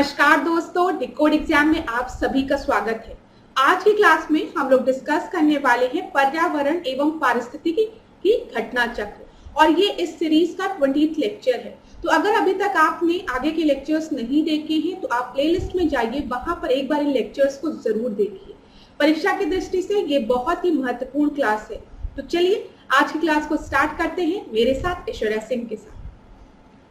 नमस्कार दोस्तों, decode exam में आप सभी का स्वागत है। आज की क्लास में हम लोग डिस्कस करने वाले हैं पर्यावरण एवं पारिस्थितिकी की घटना चक्र और ये इस सीरीज का 20th लेक्चर है। तो अगर अभी तक आपने आगे के लेक्चर्स नहीं देखे हैं तो आप प्लेलिस्ट में जाइए, वहां पर एक बार इन लेक्चर्स को जरूर देखिए। परीक्षा की दृष्टि से ये बहुत ही महत्वपूर्ण क्लास है। तो चलिए आज की क्लास को स्टार्ट करते हैं मेरे साथ ऐश्वर्या सिंह के साथ।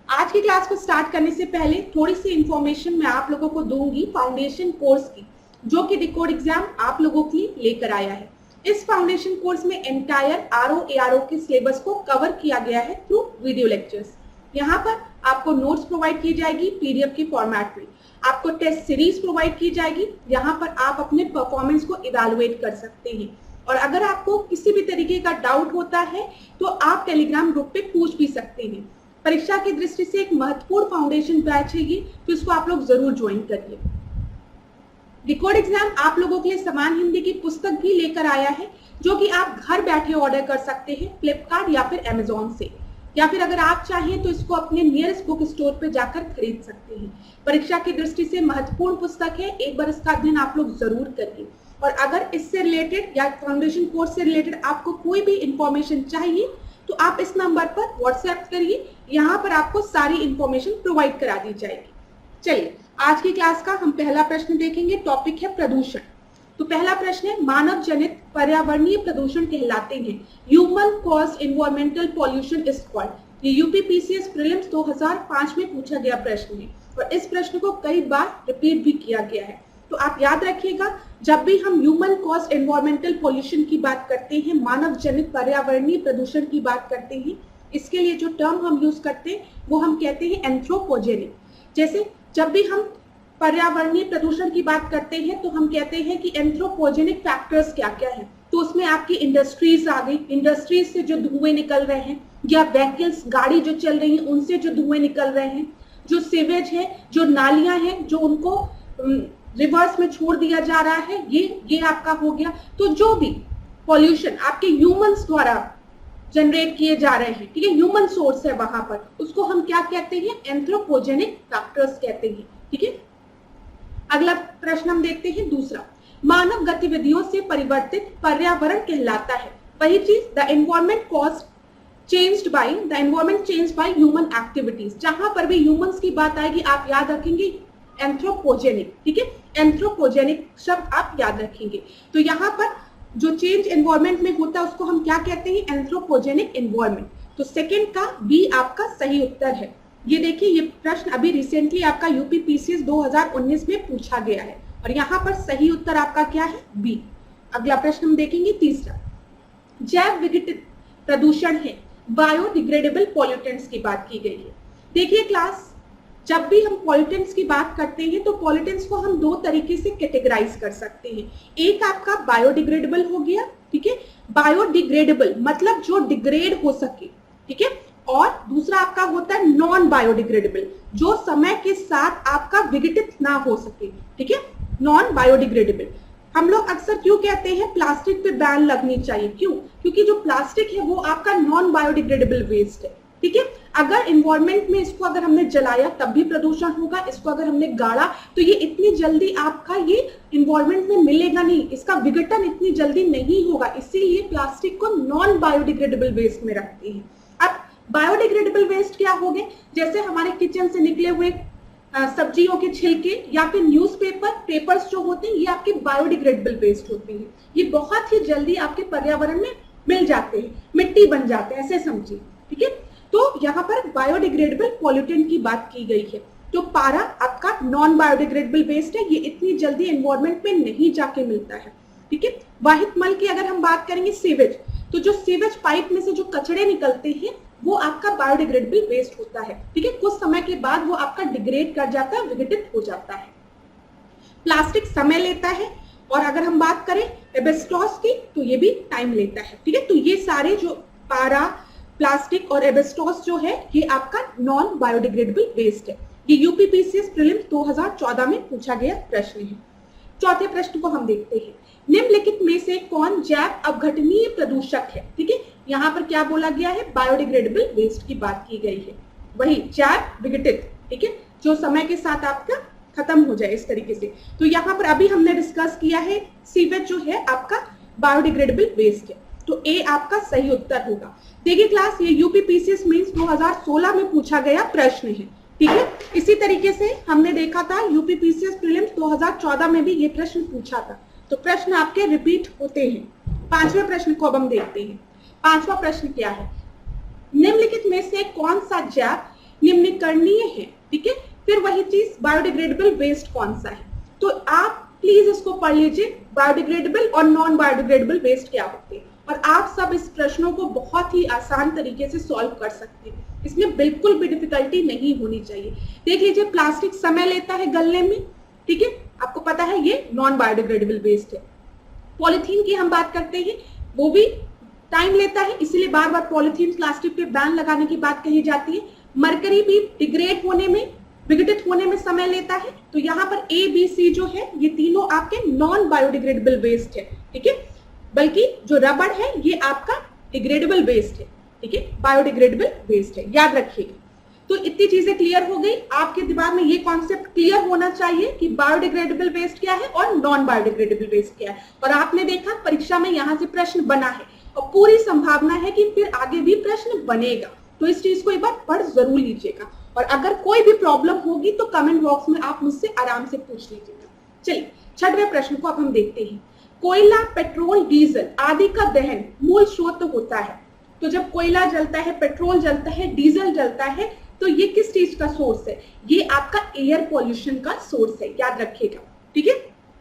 आज की क्लास को स्टार्ट करने से पहले थोड़ी सी इंफॉर्मेशन मैं आप लोगों को दूंगी फाउंडेशन कोर्स की, जो कि डिकोड एग्जाम आप लोगों के लिए लेकर आया है। इस फाउंडेशन कोर्स में एंटायर आरओ के सिलेबस को कवर किया गया है थ्रू वीडियो लेक्चर्स। यहाँ पर आपको नोट्स प्रोवाइड की जाएगी पीडीएफ की फॉर्मेट में, आपको टेस्ट सीरीज प्रोवाइड की जाएगी। यहाँ पर आप अपने परफॉर्मेंस को इवेलुएट कर सकते हैं और अगर आपको किसी भी तरीके का डाउट होता है तो आप टेलीग्राम ग्रुप पे पूछ भी सकते हैं। परीक्षा की दृष्टि से एक महत्वपूर्ण फाउंडेशन बैच है ये, तो इसको आप लोग जरूर ज्वाइन करिए। डिकोड एग्जाम आप लोगों के लिए समान हिंदी की पुस्तक भी लेकर आया है, जो कि आप घर बैठे ऑर्डर कर सकते हैं फ्लिपकार्ट या फिर अमेजोन से, या फिर अगर आप चाहें तो इसको अपने नियरेस्ट बुक स्टोर पे जाकर खरीद सकते हैं। परीक्षा की दृष्टि से महत्वपूर्ण पुस्तक है, एक बार इसका अध्ययन आप लोग जरूर करिए। और अगर इससे रिलेटेड या फाउंडेशन कोर्स से रिलेटेड आपको कोई भी इंफॉर्मेशन चाहिए तो आप इस नंबर पर व्हाट्सएप करिए, यहाँ पर आपको सारी इंफॉर्मेशन प्रोवाइड करा दी जाएगी। चलिए आज की क्लास का हम पहला प्रश्न देखेंगे। टॉपिक है प्रदूषण। तो पहला प्रश्न है, मानव जनित पर्यावरणीय प्रदूषण कहलाते हैं human caused environmental pollution is called. ये यूपीपीसीएस प्रीलिम्स 2005 में पूछा गया प्रश्न है और इस प्रश्न को कई बार रिपीट भी किया गया है। तो आप याद रखिएगा, जब भी हम ह्यूमन कॉज्ड एनवायरमेंटल पॉल्यूशन की बात करते हैं, मानव जनित पर्यावरणीय प्रदूषण की बात करते हैं, इसके लिए जो टर्म हम यूज करते हैं वो हम कहते हैं एंथ्रोपोजेनिक। जैसे जब भी हम पर्यावरणीय प्रदूषण की बात करते हैं तो हम कहते हैं कि एंथ्रोपोजेनिक फैक्टर्स क्या क्या है। तो उसमें आपकी इंडस्ट्रीज आ गई, इंडस्ट्रीज से जो धुएं निकल रहे हैं, या व्हीकल्स गाड़ी जो चल रही है उनसे जो धुएं निकल रहे हैं, जो सीवेज है, जो नालियां हैं जो उनको रिवर्स में छोड़ दिया जा रहा है, ये आपका हो गया। तो जो भी पॉल्यूशन आपके ह्यूमंस द्वारा जनरेट किए जा रहे हैं, ठीक है, ह्यूमन सोर्स है वहां पर, उसको हम क्या कहते हैं, एंथ्रोपोजेनिक फैक्टर्स कहते हैं। ठीक है, अगला प्रश्न हम देखते हैं दूसरा, मानव गतिविधियों से परिवर्तित पर्यावरण कहलाता है वही चीज the environment changed by human activities. जहां पर भी ह्यूमंस की बात आएगी आप याद रखेंगे एंथ्रोपोजेनिक। ठीक है, एंथ्रोपोजेनिक शब्द आप याद रखेंगे। तो यहाँ पर जो चेंज एनवायरमेंट में होता है उसको हम क्या कहते हैं, एंथ्रोपोजेनिक एनवायरमेंट। तो सेकंड का बी आपका सही उत्तर है। ये देखिए, ये प्रश्न अभी रिसेंटली आपका यूपीपीसीएस 2019 में पूछा गया है और यहाँ पर सही उत्तर आपका क्या है, बी। अगला प्रश्न हम देखेंगे तीसरा, जैव विघटित प्रदूषण है बायोडिग्रेडेबल पॉल्यूटेंट्स की बात की गई है। देखिए क्लास, जब भी हम पॉल्यूटेंट्स की बात करते हैं तो पॉल्यूटेंट्स को हम दो तरीके से कैटेगराइज कर सकते हैं। एक आपका बायोडिग्रेडेबल हो गया, ठीक है, बायोडिग्रेडेबल मतलब जो डिग्रेड हो सके, ठीक है, और दूसरा आपका होता है नॉन बायोडिग्रेडेबल, जो समय के साथ आपका विघटित ना हो सके, ठीक है, नॉन बायोडिग्रेडेबल। हम लोग अक्सर क्यों कहते हैं प्लास्टिक पे बैन लगनी चाहिए, क्यों? क्योंकि जो प्लास्टिक है वो आपका नॉन बायोडिग्रेडेबल वेस्ट है। ठीक है, अगर एनवायरमेंट में इसको अगर हमने जलाया तब भी प्रदूषण होगा, इसको अगर हमने गाड़ा तो ये इतनी जल्दी आपका ये एनवायरमेंट में मिलेगा नहीं, इसका विघटन इतनी जल्दी नहीं होगा, इसीलिए प्लास्टिक को नॉन बायोडिग्रेडेबल वेस्ट में रखते हैं। अब बायोडिग्रेडेबल वेस्ट क्या हो गए, जैसे हमारे किचन से निकले हुए सब्जियों के छिलके या फिर पेपर्स जो होते हैं, ये आपके बायोडिग्रेडेबल वेस्ट होते हैं। ये बहुत ही जल्दी आपके पर्यावरण में मिल जाते हैं, मिट्टी बन जाते हैं, ऐसे समझिए। ठीक है, तो यहाँ पर बायोडिग्रेडेबल पॉल्यूटेंट की बात की गई है। तो पारा आपका नॉन बायोडिग्रेडेबल वेस्ट है, ये इतनी जल्दी एनवायरमेंट में नहीं जाके मिलता है। ठीक है, वाहित मल की अगर हम बात करेंगे सीवेज, तो जो सीवेज पाइप में से जो कचड़े निकलते हैं वो आपका बायोडिग्रेडेबल वेस्ट होता है। ठीक है, कुछ समय के बाद वो आपका डिग्रेड कर जाता है, विघटित हो जाता है। प्लास्टिक समय लेता है और अगर हम बात करें एबेस्टॉस की तो ये भी टाइम लेता है। ठीक है, तो ये सारे जो पारा, प्लास्टिक और एबेस्टॉस जो है ये आपका नॉन बायोडिग्रेडेबल वेस्ट है। ये यूपीपीसीएस प्रीलिम्स 2014 में पूछा गया प्रश्न है। चौथे प्रश्न को हम देखते हैं, निम्नलिखित में से कौन जैव अपघटनीय प्रदूषक है। ठीक है, यहाँ पर क्या बोला गया है, बायोडिग्रेडेबल वेस्ट की बात की गई है, वही जैव विघटित, ठीक है, जो समय के साथ आपका खत्म हो जाए इस तरीके से। तो यहाँ पर अभी हमने डिस्कस किया है सीवेज जो है आपका बायोडिग्रेडेबल वेस्ट है, तो ए आपका सही उत्तर होगा। देखिए क्लास, ये यूपीपीसीएस मेंस 2016 में पूछा गया प्रश्न है, ठीक है। इसी तरीके से हमने देखा था यूपीपीसीएस प्रीलिम्स 2014 में भी ये प्रश्न पूछा था, तो प्रश्न आपके रिपीट होते हैं। पांचवें प्रश्न को अब हम देखते हैं। पांचवा प्रश्न क्या है, निम्नलिखित में से कौन सा जैव निम्नकरणीय है, ठीक है। फिर वही चीज बायोडिग्रेडेबल वेस्ट कौन सा है, तो आप प्लीज इसको पढ़ लीजिए, बायोडिग्रेडेबल और नॉन बायोडिग्रेडेबल वेस्ट क्या होते हैं, और आप सब इस प्रश्नों को बहुत ही आसान तरीके से सॉल्व कर सकते हैं, इसमें बिल्कुल भी डिफिकल्टी नहीं होनी चाहिए। देख लीजिए, प्लास्टिक समय लेता है गलने में, ठीक है, आपको पता है ये नॉन बायोडिग्रेडेबल वेस्ट है। पॉलिथीन की हम बात करते हैं, वो भी टाइम लेता है, इसीलिए बार बार पॉलिथीन प्लास्टिक पे बैन लगाने की बात कही जाती है। मरकरी भी डिग्रेड होने में, विघटित होने में समय लेता है। तो यहाँ पर ए बी सी जो है ये तीनों आपके नॉन बायोडिग्रेडेबल वेस्ट है, ठीक है, बल्कि जो रबड़ है ये आपका डिग्रेडेबल वेस्ट है, ठीक है, बायोडिग्रेडेबल वेस्ट है, याद रखिएगा। तो इतनी चीजें क्लियर हो गई, आपके दिमाग में ये कॉन्सेप्ट क्लियर होना चाहिए कि बायोडिग्रेडेबल वेस्ट क्या है और नॉन बायोडिग्रेडेबल वेस्ट क्या है। और आपने देखा परीक्षा में यहाँ से प्रश्न बना है और पूरी संभावना है कि फिर आगे भी प्रश्न बनेगा, तो इस चीज को एक बार पढ़ जरूर लीजिएगा। और अगर कोई भी प्रॉब्लम होगी तो कमेंट बॉक्स में आप मुझसे आराम से पूछ लीजिएगा। चलिए छठवें प्रश्न को अब हम देखते हैं। कोयला, पेट्रोल, डीजल आदि का दहन मूल स्रोत होता है। तो जब कोयला जलता है, पेट्रोल जलता है, डीजल जलता है, तो ये किस चीज का सोर्स है, ये आपका एयर पॉल्यूशन का सोर्स है, याद रखिएगा, ठीक है।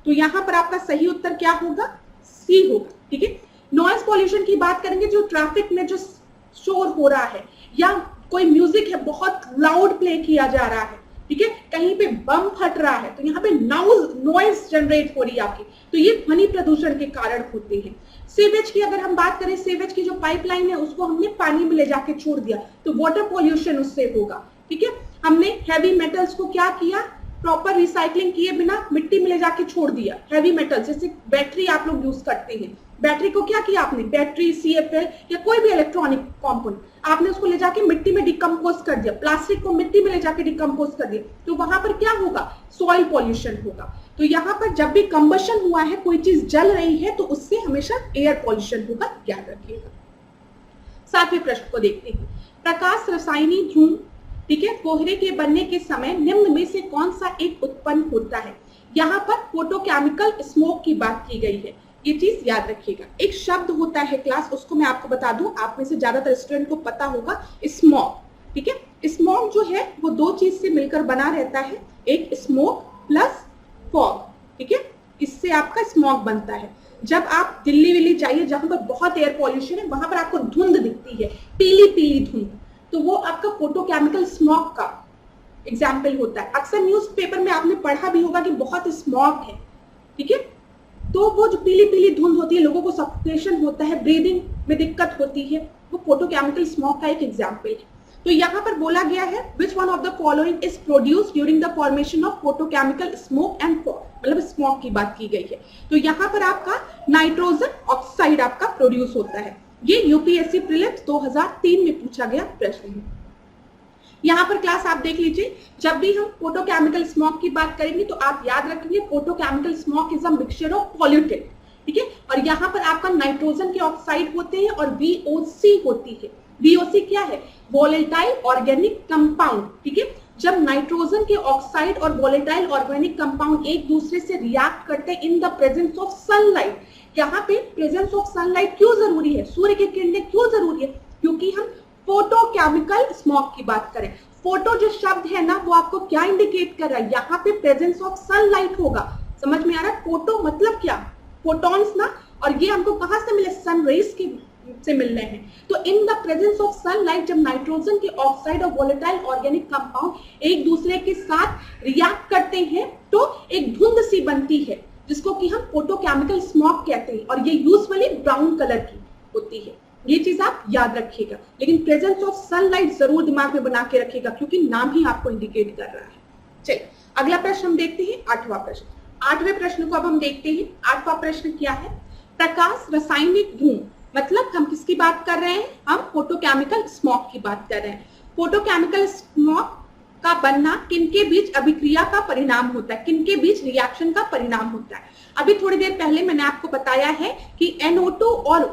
तो यहाँ पर आपका सही उत्तर क्या होगा, सी होगा, ठीक है। नॉइज पॉल्यूशन की बात करेंगे, जो ट्रैफिक में जो शोर हो रहा है या कोई म्यूजिक है बहुत लाउड प्ले किया जा रहा है, ठीक है, कहीं पे बम फट रहा है, तो यहाँ पे नॉइज जनरेट हो रही है आपकी, तो ये ध्वनि प्रदूषण के कारण होते हैं। सीवेज की अगर हम बात करें, सीवेज की जो पाइपलाइन है उसको हमने पानी में ले जाके छोड़ दिया, तो वाटर पॉल्यूशन उससे होगा, ठीक है। हमने हैवी मेटल्स को क्या किया, प्रॉपर रिसाइकलिंग किए बिना मिट्टी में ले जाके छोड़ दिया। हैवी मेटल जैसे बैटरी आप लोग यूज करते हैं, बैटरी को क्या किया आपने, बैटरी, CFL या कोई भी इलेक्ट्रॉनिक कंपोनेंट, आपने उसको ले जाके मिट्टी में डिकम्पोज कर दिया, प्लास्टिक को मिट्टी में ले जाके डिकम्पोज कर दिया, तो वहां पर क्या होगा, सॉइल पॉल्यूशन होगा। तो यहाँ पर जब भी कंबशन हुआ है, कोई चीज जल रही है, तो उससे हमेशा एयर पॉल्यूशन होगा, याद रखिएगा। सातवें प्रश्न को देखते हैं। प्रकाश रासायनिक धूम, ठीक है, कोहरे के बनने के समय निम्न में से कौन सा एक उत्पन्न होता है। यहाँ पर फोटोकेमिकल स्मोक की बात की गई है, ये चीज याद रखिएगा। एक शब्द होता है क्लास, उसको मैं आपको बता दूं, आप में से ज्यादातर स्टूडेंट को पता होगा, स्मॉग, ठीक है। स्मॉग जो है वो दो चीज से मिलकर बना रहता है, एक स्मोक प्लस फॉग, ठीक है, इससे आपका स्मॉग बनता है। जब आप दिल्ली विल्ली जाइए जहां पर बहुत एयर पॉल्यूशन है, वहां पर आपको धुंध दिखती है, पीली पीली धुंध, तो वो आपका फोटोकेमिकल स्मॉग का एग्जाम्पल होता है। अक्सर न्यूज़पेपर में आपने पढ़ा भी होगा कि बहुत स्मॉग है, ठीक है, तो वो जो पीली पीली धुंध होती है, लोगों को सफोकेशन होता है, ब्रीदिंग में दिक्कत होती है, वो फोटोकेमिकल स्मॉग का एक एग्जाम्पल है। तो यहाँ पर बोला गया है which one of the following is produced during the formation of photochemical smoke and fog, मतलब स्मॉग की बात की गई है। तो यहाँ पर आपका नाइट्रोजन ऑक्साइड आपका प्रोड्यूस होता है। ये यूपीएससी प्रीलिम्स 2003 में पूछा गया प्रश्न है। यहाँ पर क्लास आप देख लीजिए, जब भी हम फोटोकेमिकल स्मॉग की बात करेंगे तो आप याद रखेंगे photochemical smog is a mixture of pollutant, ठीक है, और यहाँ पर आपका नाइट्रोजन के ऑक्साइड होते हैं और VOC होती है। VOC क्या है, वोलेटाइल ऑर्गेनिक कंपाउंड, ठीक है। जब नाइट्रोजन के ऑक्साइड और वोलेटाइल ऑर्गेनिक कंपाउंड एक दूसरे से रिएक्ट करते हैं in the presence of sunlight, यहाँ पे प्रेजेंस ऑफ सनलाइट क्यों जरूरी है, सूर्य की किरणें क्यों जरूरी है, क्योंकि हम फोटोकेमिकल स्मॉग की बात करें। फोटो जो शब्द है ना, वो आपको क्या इंडिकेट कर रहा है, यहाँ पे प्रेजेंस ऑफ सनलाइट होगा, समझ में आ रहा है। फोटो मतलब क्या, फोटॉन्स ना, और ये हमको कहाँ से मिले, सन रेज की से मिल रहे हैं। तो in the presence of sunlight जब नाइट्रोजन के ऑक्साइड और वोलेटाइल ऑर्गेनिक कंपाउंड एक दूसरे के साथ रिएक्ट करते हैं तो एक धुंध सी बनती है, जिसको कि हम फोटोकेमिकल स्मॉग कहते हैं, और ये यूजुअली ब्राउन कलर की होती है। ये चीज आप याद रखिएगा, लेकिन प्रेजेंस ऑफ सनलाइट जरूर दिमाग में बना के रखिएगा, क्योंकि नाम ही आपको इंडिकेट कर रहा है। चलिए अगला प्रश्न हम देखते हैं, आठवां प्रश्न। आठवें प्रश्न को अब हम देखते हैं। आठवां प्रश्न क्या है, प्रकाश रासायनिक धूम, मतलब हम किसकी बात कर रहे हैं, हम फोटोकेमिकल स्मॉग की बात कर रहे हैं। फोटोकेमिकल स्मॉग का बनना किनके बीच अभिक्रिया का परिणाम होता है, किनके बीच रिएक्शन का परिणाम होता है। अभी थोड़ी देर पहले मैंने आपको बताया है कि NO2 और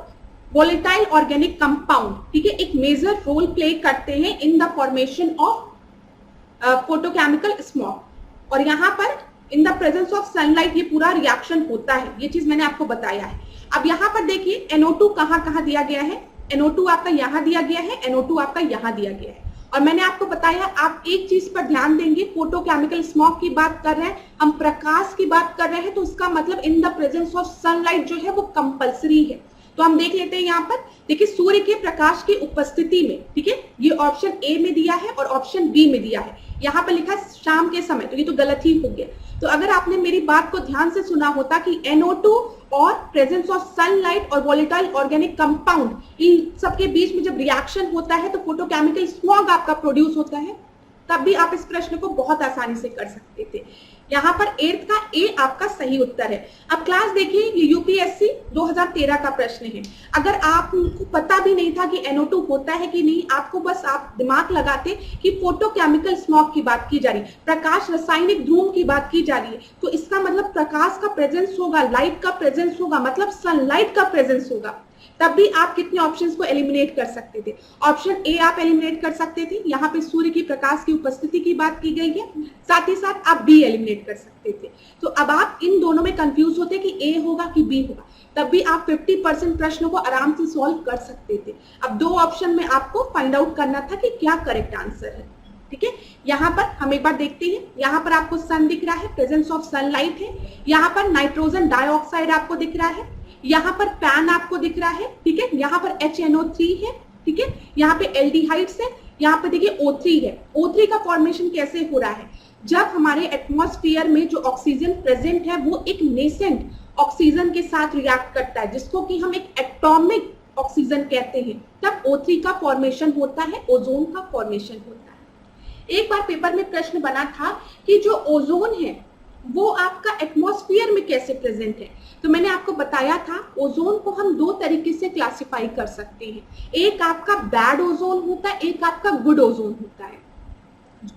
वोलेटाइल ऑर्गेनिक कंपाउंड, ठीक है, एक मेजर रोल प्ले करते हैं in the formation of photochemical smog. और यहाँ पर in the presence of sunlight ये पूरा रिएक्शन होता है, ये चीज मैंने आपको बताया है। अब यहाँ पर देखिए NO2 कहाँ कहाँ दिया गया है, NO2 आपका यहाँ दिया गया है, NO2 आपका यहाँ दिया गया है। और मैंने आपको बताया आप एक चीज पर ध्यान देंगे, फोटोकेमिकल स्मॉग की बात कर रहे हैं, हम प्रकाश की बात कर रहे हैं, तो उसका मतलब in the presence of sunlight जो है वो कंपल्सरी है। तो हम देख लेते हैं यहाँ पर, देखिए सूर्य के प्रकाश की उपस्थिति में, ठीक है, ये ऑप्शन ए में दिया है और ऑप्शन बी में दिया है। यहाँ पर लिखा है शाम के समय, तो ये तो गलत ही हो गया। तो अगर आपने मेरी बात को ध्यान से सुना होता कि NO2 और प्रेजेंस ऑफ सनलाइट और वोलेटाइल ऑर्गेनिक कंपाउंड, इन सबके बीच में जब रिएक्शन होता है तो फोटोकेमिकल स्मॉग आपका प्रोड्यूस होता है, तब भी आप इस प्रश्न को बहुत आसानी से कर सकते थे। यहाँ पर 8th का ए आपका सही उत्तर है। अब क्लास देखिए, ये यूपीएससी 2013 का प्रश्न है। अगर आपको पता भी नहीं था कि NO2 होता है कि नहीं, आपको बस आप दिमाग लगाते कि फोटोकेमिकल स्मॉग की बात की जा रही है, प्रकाश रासायनिक धूम की बात की जा रही है, तो इसका मतलब प्रकाश का प्रेजेंस होगा, लाइट का प्रेजेंस होगा, मतलब सनलाइट का प्रेजेंस होगा, तब भी आप कितने ऑप्शंस को एलिमिनेट कर सकते थे। ऑप्शन ए आप एलिमिनेट कर सकते थे, यहाँ पे सूर्य की प्रकाश की उपस्थिति की बात की गई है, साथ ही साथ आप बी एलिमिनेट कर सकते थे। तो अब आप इन दोनों में कंफ्यूज होते कि ए होगा कि बी होगा, तब भी आप 50% प्रश्न को आराम से सॉल्व कर सकते थे। अब दो ऑप्शन में आपको फाइंड आउट करना था कि क्या करेक्ट आंसर है, ठीक है। यहाँ पर हम एक बार देखते हैं, यहाँ पर आपको सन दिख रहा है, प्रेजेंस ऑफ सनलाइट है, यहाँ पर नाइट्रोजन डाइऑक्साइड आपको दिख रहा है, यहाँ पर पैन आपको दिख रहा है, ठीक है, यहाँ पर HNO3 है, ठीक है, यहाँ पे एल्डिहाइड्स है, यहाँ पे देखिए O3 है। O3 का फॉर्मेशन कैसे हो रहा है, जब हमारे एटमॉस्फेयर में जो ऑक्सीजन प्रेजेंट है वो एक नेसेंट ऑक्सीजन के साथ रिएक्ट करता है, जिसको कि हम एक एटॉमिक ऑक्सीजन कहते हैं, तब O3 का फॉर्मेशन होता है, ओजोन का फॉर्मेशन होता है। एक बार पेपर में प्रश्न बना था कि जो ओजोन है वो आपका एटमॉस्फेयर में कैसे प्रेजेंट है, तो मैंने आपको बताया था ओजोन को हम दो तरीके से क्लासिफाई कर सकते हैं। एक आपका बैड ओजोन होता है, एक आपका गुड ओजोन होता है।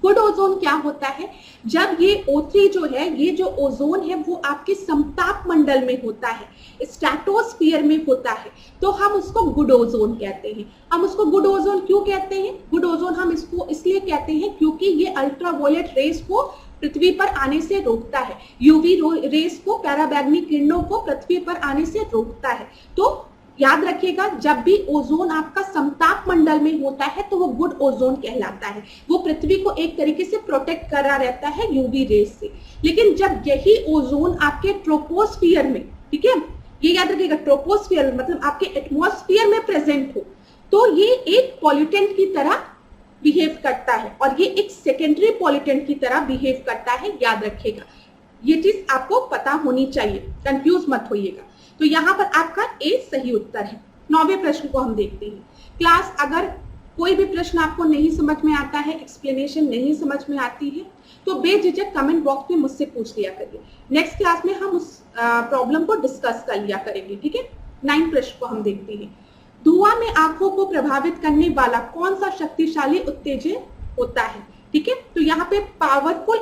गुड ओजोन क्या होता है, जब ये O3 जो है, ये जो ओजोन है वो आपके समताप मंडल में होता है, स्ट्रेटोस्फीयर में होता है, तो हम उसको गुड ओजोन कहते हैं। हम उसको गुड ओजोन क्यों कहते हैं, गुड ओजोन हम इसको इसलिए कहते हैं क्योंकि ये अल्ट्रावायलेट रेस को पृथ्वी पर आने से रोकता है, यूवी रेस को, पराबैंगनी किरणों को पृथ्वी पर आने से रोकता है। तो याद रखिएगा, जब भी ओजोन आपका समताप मंडल में होता है तो वो गुड ओजोन कहलाता है, वो पृथ्वी को एक तरीके से प्रोटेक्ट कर रहा रहता है यूवी रेस से। लेकिन जब यही ओजोन आपके ट्रोपोस्फियर में, ठीक है, ये याद रखिएगा, ट्रोपोस्फियर मतलब आपके एटमॉस्फेयर में प्रेजेंट हो, तो ये एक पॉल्यूटेंट की तरह बिहेव करता है और ये एक सेकेंडरी पॉल्यूटेंट की तरह बिहेव करता है, याद रखिएगा। ये चीज आपको पता होनी चाहिए, कंफ्यूज मत होइएगा। तो यहाँ पर आपका ए सही उत्तर है। 9वें प्रश्न को हम देखते हैं। क्लास, अगर कोई भी प्रश्न आपको नहीं समझ में आता है, एक्सप्लेनेशन नहीं समझ में आती है, तो बेझिझक कमेंट बॉक्स में मुझसे पूछ लिया करिए। नेक्स्ट क्लास में हम उस प्रॉब्लम को डिस्कस कर लिया करेंगे, ठीक है। 9 प्रश्न को हम देखते हैं। धुआं में आंखों को प्रभावित करने वाला कौन सा शक्तिशाली उत्तेजक होता है, ठीक है। तो यहाँ पे powerful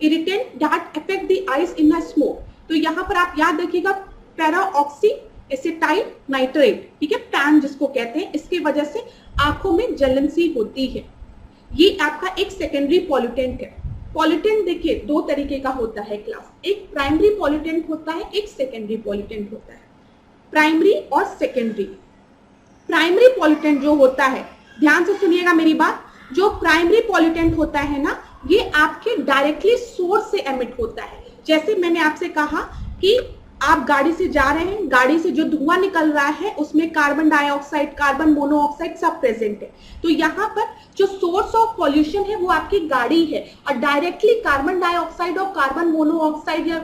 irritant that affect the eyes in a smoke, तो यहाँ पर आप याद रखिएगा पैराऑक्सी एसिटाइल नाइट्रेट, ठीक है, पैन जिसको कहते हैं, इसकी वजह से आंखों में जलन सी होती है। ये आपका एक सेकेंडरी पॉल्यूटेंट है। पॉल्यूटेंट देखिए दो तरीके का होता है क्लास, एक प्राइमरी पॉल्यूटेंट होता है, एक सेकेंडरी पॉल्यूटेंट होता है। प्राइमरी और सेकेंडरी। प्राइमरी पॉल्यूटेंट जो होता है, ध्यान से सुनिएगा मेरी बात, जो प्राइमरी पॉल्यूटेंट होता है ना, ये आपके डायरेक्टली सोर्स से एमिट होता है। जैसे मैंने आपसे कहा कि आप गाड़ी से जा रहे हैं, गाड़ी से जो धुआं निकल रहा है उसमें कार्बन डाइऑक्साइड, कार्बन मोनोऑक्साइड सब प्रेजेंट है। तो यहाँ पर जो सोर्स ऑफ पॉल्यूशन है वो आपकी गाड़ी है और डायरेक्टली कार्बन डाइऑक्साइड और कार्बन मोनोऑक्साइड या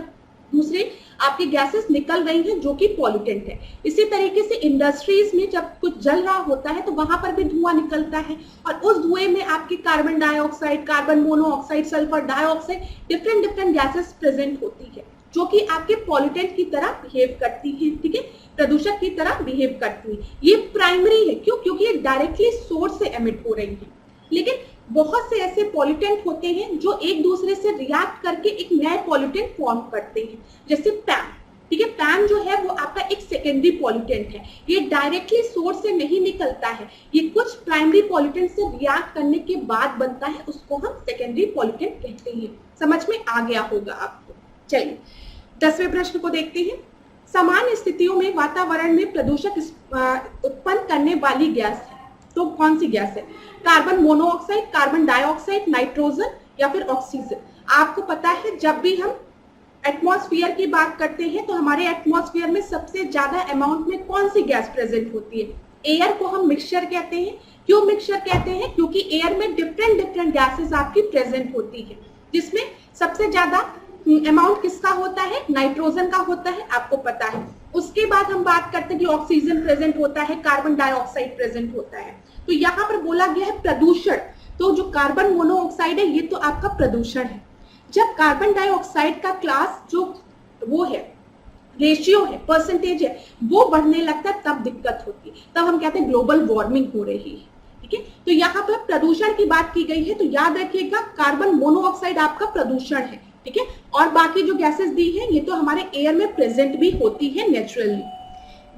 दूसरे आपकी गैसेस निकल रही हैं जो कि पॉल्यूटेंट है। इसी तरीके से इंडस्ट्रीज में जब कुछ जल रहा होता है तो वहां पर भी धुआं निकलता है और उस धुएं में आपकी carbon dioxide, carbon monoxide, sulphur dioxide, different gases present होती है जो कि आपके पॉल्यूटेंट की तरह बिहेव करती है, ठीक है, प्रदूषक की तरह बिहेव करती है। ये प्राइमरी है, क्यों? क्योंकि ये डायरेक्टली सोर्स से एमिट हो रही है। लेकिन बहुत से ऐसे पॉल्यूटेंट होते हैं जो एक दूसरे से रिएक्ट करके एक नए पॉल्यूटेंट फॉर्म करते हैं, जैसे पैन। ठीक है, पैन जो है वो आपका एक सेकेंडरी पॉल्यूटेंट है, ये डायरेक्टली सोर्स से नहीं निकलता है, ये कुछ प्राइमरी पॉल्यूटेंट से रिएक्ट करने के बाद बनता है, उसको हम सेकेंडरी पॉल्यूटेंट कहते हैं। समझ में आ गया होगा आपको। चलिए 10वें प्रश्न को देखते हैं। समान स्थितियों में वातावरण में प्रदूषक उत्पन्न करने वाली गैस है, तो कौन सी गैस है? Carbon monoxide, carbon dioxide, nitrogen या फिर ऑक्सीजन। आपको पता है जब भी हम एटमॉस्फेयर की बात करते हैं तो हमारे एटमॉस्फेयर में सबसे ज्यादा अमाउंट में कौन सी गैस प्रेजेंट होती है? एयर को हम मिक्सचर कहते हैं। क्यों मिक्सचर कहते हैं? क्योंकि एयर में डिफरेंट डिफरेंट गैसेस आपकी प्रेजेंट होती है, जिसमें सबसे ज्यादा अमाउंट किसका होता है? नाइट्रोजन का होता है, आपको पता है। उसके बाद हम बात करते हैं कि ऑक्सीजन प्रेजेंट होता है, कार्बन डाइऑक्साइड प्रेजेंट होता है। तो यहाँ पर बोला गया है प्रदूषण, तो जो कार्बन मोनोऑक्साइड है ये तो आपका प्रदूषण है। जब कार्बन डाइऑक्साइड का क्लास जो वो है, रेशियो है, परसेंटेज है, वो बढ़ने लगता है तब दिक्कत होती है, तब हम कहते हैं ग्लोबल वार्मिंग हो रही है। ठीक है, तो यहाँ पर प्रदूषण की बात की गई है, तो याद रखिएगा कार्बन मोनोऑक्साइड आपका प्रदूषण है। ठीक है, और बाकी जो गैसेस दी है ये तो हमारे एयर में प्रेजेंट भी होती है नेचुरली।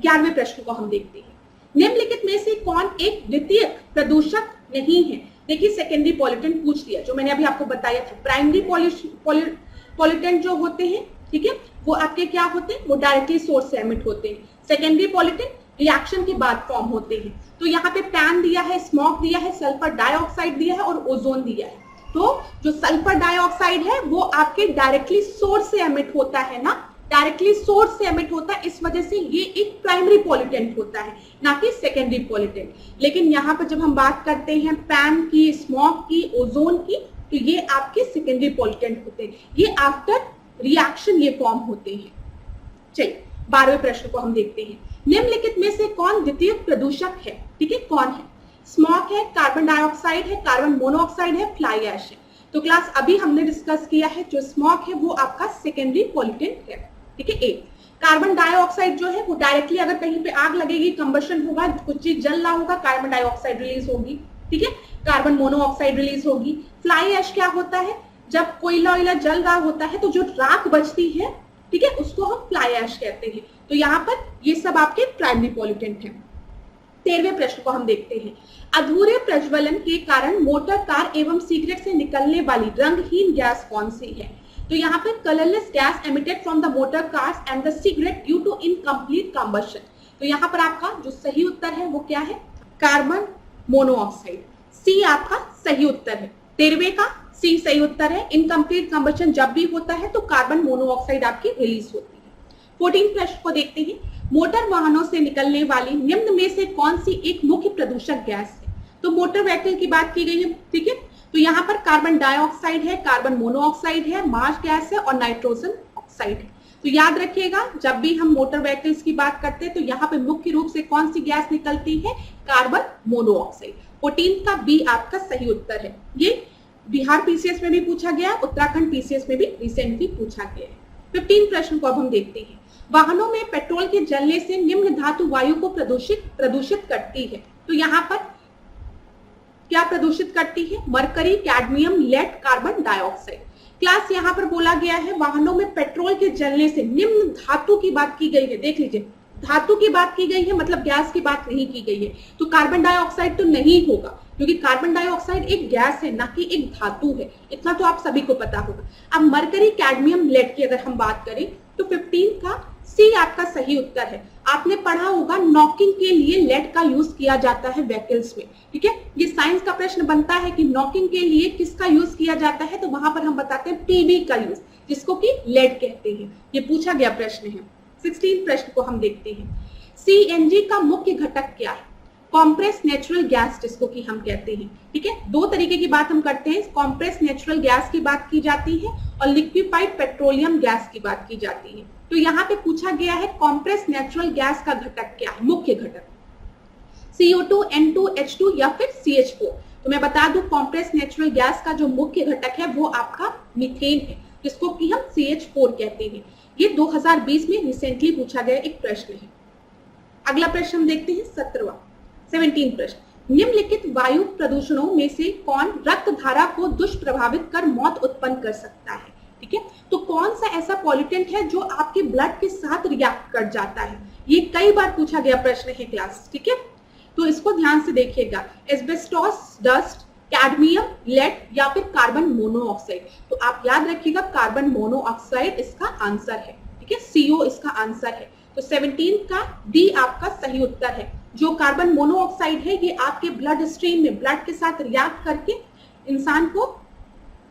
11वें प्रश्न को हम देखते हैं। निम्नलिखित में से कौन एक द्वितीय प्रदूषक नहीं है? देखिए सेकेंडरी पॉल्यूटेंट पूछ लिया, जो मैंने अभी आपको बताया था। प्राइमरी पॉल्यूटेंट जो होते हैं, ठीक है, वो आपके क्या होते हैं? वो डायरेक्टली सोर्स से एमिट होते हैं। सेकेंडरी पॉल्यूटेंट रिएक्शन के बाद फॉर्म होते हैं। तो यहाँ पे पैन दिया है, स्मोक दिया है, सल्फर डाइऑक्साइड दिया है और ओजोन दिया है। तो जो सल्फर डाइऑक्साइड है वो आपके डायरेक्टली सोर्स से एमिट होता है ना, डायरेक्टली सोर्स से एमिट होता है, इस वजह से ये एक प्राइमरी पॉल्यूटेंट होता है, ना कि सेकेंडरी पॉल्यूटेंट। लेकिन यहाँ पर जब हम बात करते हैं पैन की, स्मोक की, ओजोन की, तो ये आपके सेकेंडरी पॉल्यूटेंट होते हैं, ये आफ्टर रिएक्शन ये फॉर्म होते हैं। चलिए 12वें प्रश्न को हम देखते हैं। निम्नलिखित में से कौन द्वितीय प्रदूषक है? ठीक है, कौन है? स्मोक है, कार्बन डाइऑक्साइड है, कार्बन मोनोऑक्साइड है, फ्लाई ऐश है। तो क्लास अभी हमने डिस्कस किया है, जो स्मोक है वो आपका सेकेंडरी पॉल्यूटेंट है। ठीक है, ए। कार्बन डाइऑक्साइड जो है वो डायरेक्टली अगर कहीं पे आग लगेगी, कंबशन होगा, कुछ चीज जल रहा होगा, कार्बन डाइऑक्साइड रिलीज होगी। ठीक है, कार्बन मोनोऑक्साइड रिलीज होगी। फ्लाई ऐश क्या होता है? जब कोयला वोयला जल रहा होता है तो जो राख बचती है, ठीक है, उसको हम फ्लाई ऐश कहते हैं। तो यहाँ पर ये सब आपके प्राइमरी पॉल्यूटेंट हैं। 13वें प्रश्न को हम देखते हैं। अधूरे प्रज्वलन के कारण मोटर कार एवं सिगरेट से निकलने वाली रंगहीन गैस कौन सी है? तो यहाँ पे colourless gas emitted from the motor cars and the cigarette due to incomplete combustion. तो यहाँ पर आपका जो सही उत्तर है वो क्या है? Carbon monoxide. सी आपका सही उत्तर है। 13वें का सी सही उत्तर है। इनकम्प्लीट कंबशन जब भी होता है तो कार्बन मोनोऑक्साइड आपकी रिलीज होती है। 14 प्रश्न को देखते हैं। मोटर वाहनों से निकलने वाली निम्न में से कौन सी एक मुख्य प्रदूषक गैस है? तो मोटर व्हीकल की बात की गई है। ठीक है, तो यहाँ पर कार्बन डाइऑक्साइड है, कार्बन मोनोऑक्साइड है, मार्श गैस है और नाइट्रोजन ऑक्साइड है। तो याद रखिएगा जब भी हम मोटर व्हीकल्स की बात करते हैं तो यहाँ पे मुख्य रूप से कौन सी गैस निकलती है? Carbon monoxide. 14 का बी आपका सही उत्तर है। ये बिहार पीसीएस में भी पूछा गया, उत्तराखंड पीसीएस में भी रिसेंटली पूछा गया है। 15 प्रश्न को अब हम देखते हैं। वाहनों में पेट्रोल के जलने से निम्न धातु वायु को प्रदूषित करती है। तो यहाँ पर क्या प्रदूषित करती है? Mercury, cadmium, lead, carbon dioxide. Class यहाँ पर बोला गया है वाहनों में पेट्रोल के जलने से निम्न धातु की बात की गई है। देख लीजिए, धातु की बात की गई है, मतलब गैस की बात नहीं की गई है। तो कार्बन डाइऑक्साइड तो नहीं होगा, क्योंकि कार्बन डाइऑक्साइड एक गैस है, ना कि एक धातु है। इतना तो आप सभी को पता होगा। अब मरकरी, कैडमियम, लेड की अगर हम बात करें तो 15 का सी आपका सही उत्तर है। आपने पढ़ा होगा नॉकिंग के लिए लेड का यूज किया जाता है व्हीकल्स में। ठीक है, ये साइंस का प्रश्न बनता है कि नॉकिंग के लिए किसका यूज किया जाता है, तो वहां पर हम बताते हैं पीबी का यूज, जिसको कि लेड कहते हैं। ये पूछा गया प्रश्न है। 16 प्रश्न को हम देखते हैं। सीएनजी का मुख्य घटक क्या है? कॉम्प्रेस नेचुरल गैस, जिसको कि हम कहते हैं। ठीक है, दो तरीके की बात हम करते हैं। कॉम्प्रेस नेचुरल गैस की बात की जाती है और लिक्विफाइड पेट्रोलियम गैस की बात की जाती है। तो यहाँ पे पूछा गया है कॉम्प्रेस नेचुरल गैस का घटक क्या है, मुख्य घटक? CO2, N2, H2 या फिर CH4। तो मैं बता दूं कॉम्प्रेस नेचुरल गैस का जो मुख्य घटक है वो आपका मीथेन है, जिसको कि हम CH4 कहते हैं। ये 2020 में रिसेंटली पूछा गया एक प्रश्न है। अगला प्रश्न हम देखते हैं 17वां 17 प्रश्न। निम्नलिखित वायु प्रदूषणों में से कौन रक्त धारा को दुष्प्रभावित कर मौत उत्पन्न कर सकता है? ठीक है, तो कौन सा ऐसा पॉल्यूटेंट है जो आपके ब्लड के साथ रिएक्ट कर जाता है? ये कई बार पूछा गया प्रश्न है क्लास, ठीक है, तो इसको ध्यान से देखिएगा। एस्बेस्टोस डस्ट, कैडमियम, लेड या फिर कार्बन मोनोऑक्साइड। तो आप याद रखिएगा कार्बन मोनोऑक्साइड इसका आंसर है, ठीक है, CO इसका आंसर है। तो 17 का डी आपका सही उत्तर है। जो कार्बन मोनोऑक्साइड है ये आपके ब्लड स्ट्रीम में ब्लड के साथ रिएक्ट करके इंसान को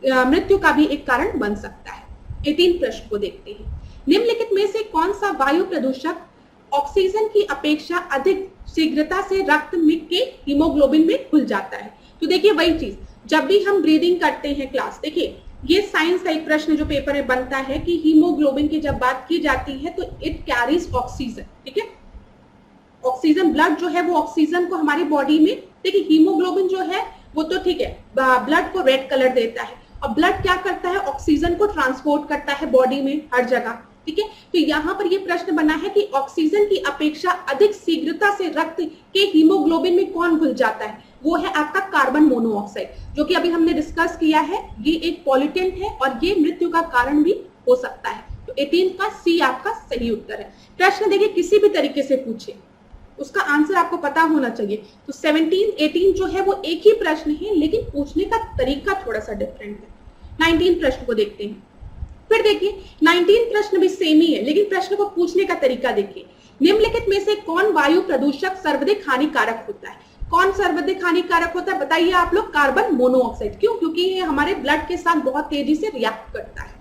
मृत्यु का भी एक कारण बन सकता है। 18 प्रश्न को देखते हैं। निम्नलिखित में से कौन सा वायु प्रदूषक ऑक्सीजन की अपेक्षा अधिक शीघ्रता से रक्त में के हीमोग्लोबिन में घुल जाता है? तो देखिए वही चीज, जब भी हम ब्रीदिंग करते हैं क्लास, देखिए ये साइंस का एक प्रश्न जो पेपर में बनता है कि हीमोग्लोबिन की जब बात की जाती है तो इट कैरीज ऑक्सीजन, ठीक है, ऑक्सीजन, ब्लड जो है वो ऑक्सीजन को हमारी बॉडी में, देखिए हीमोग्लोबिन जो है वो तो ठीक है ब्लड को रेड कलर देता है, और ब्लड क्या करता है, ऑक्सीजन को ट्रांसपोर्ट करता है बॉडी में हर जगह, ठीक है। तो यहाँ पर ये प्रश्न बना है कि ऑक्सीजन की अपेक्षा अधिक शीघ्रता से रक्त के हीमोग्लोबिन में कौन घुल जाता है? वो है आपका कार्बन मोनोऑक्साइड, जो कि अभी हमने डिस्कस किया है। ये एक पॉल्यूटेंट है और ये मृत्यु का कारण भी हो सकता है। तो 18 का सी आपका सही उत्तर है। प्रश्न देखिए किसी भी तरीके से पूछे उसका आंसर आपको पता होना चाहिए। तो 17, 18 जो है वो एक ही प्रश्न है, लेकिन पूछने का तरीका थोड़ा सा डिफरेंट है। 19 प्रश्न को देखते हैं। फिर देखिए 19 प्रश्न भी सेम ही है, लेकिन प्रश्न को पूछने का तरीका देखिए। निम्नलिखित में से कौन वायु प्रदूषक सर्वाधिक हानिकारक होता है? कौन सर्वाधिक हानिकारक होता है बताइए आप लोग? Carbon monoxide. क्यों? क्योंकि ये हमारे ब्लड के साथ बहुत तेजी से रिएक्ट करता है।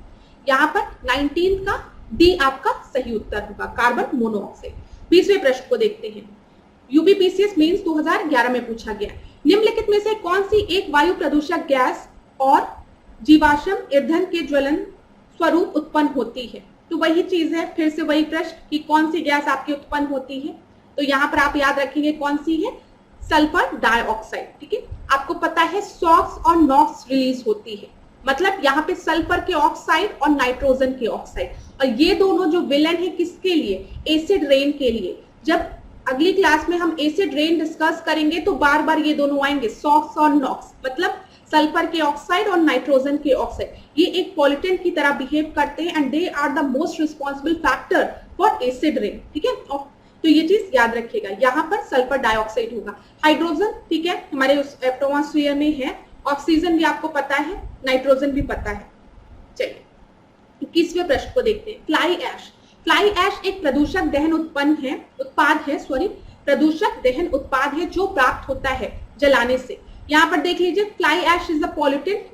यहाँ पर 19 का डी आपका सही उत्तर होगा, कार्बन मोनोऑक्साइड। 20वें प्रश्न को देखते हैं। यूपीपीसीएस मेंस 2011 में पूछा गया। निम्नलिखित में से कौन सी एक वायु प्रदूषक गैस और जीवाश्म ईंधन के ज्वलन स्वरूप उत्पन्न होती है? तो वही चीज है, फिर से वही प्रश्न कि कौन सी गैस आपकी उत्पन्न होती है। तो यहाँ पर आप याद रखेंगे कौन सी है, सल्फर डाइऑक्साइड, ठीक है। आपको पता है सॉक्स और नॉक्स रिलीज होती है, मतलब यहाँ पे सल्फर के ऑक्साइड और नाइट्रोजन के ऑक्साइड, और ये दोनों जो विलन है किसके लिए? एसिड रेन के लिए। जब अगली क्लास में हम एसिड रेन डिस्कस करेंगे तो बार बार ये दोनों आएंगे, सॉक्स और नॉक्स, मतलब सल्फर के ऑक्साइड और नाइट्रोजन के ऑक्साइड। ये एक पॉल्यूटेंट की तरह बिहेव करते हैं and they are the most responsible factor for acid rain, ठीक है। तो ये चीज याद रखिएगा, यहाँ पर सल्फर डाइऑक्साइड होगा। हाइड्रोजन, ठीक है, हमारे उस एटमॉस्फेयर में है। ऑक्सीजन भी आपको पता है, नाइट्रोजन भी पता है। चलिए 21वें प्रश्न को देखते हैं। Fly ash. फ्लाई ऐश एक प्रदूषक दहन प्रदूषक दहन उत्पाद है जो प्राप्त होता है जलाने से। यहाँ पर देख लीजिए, fly ash is a pollutant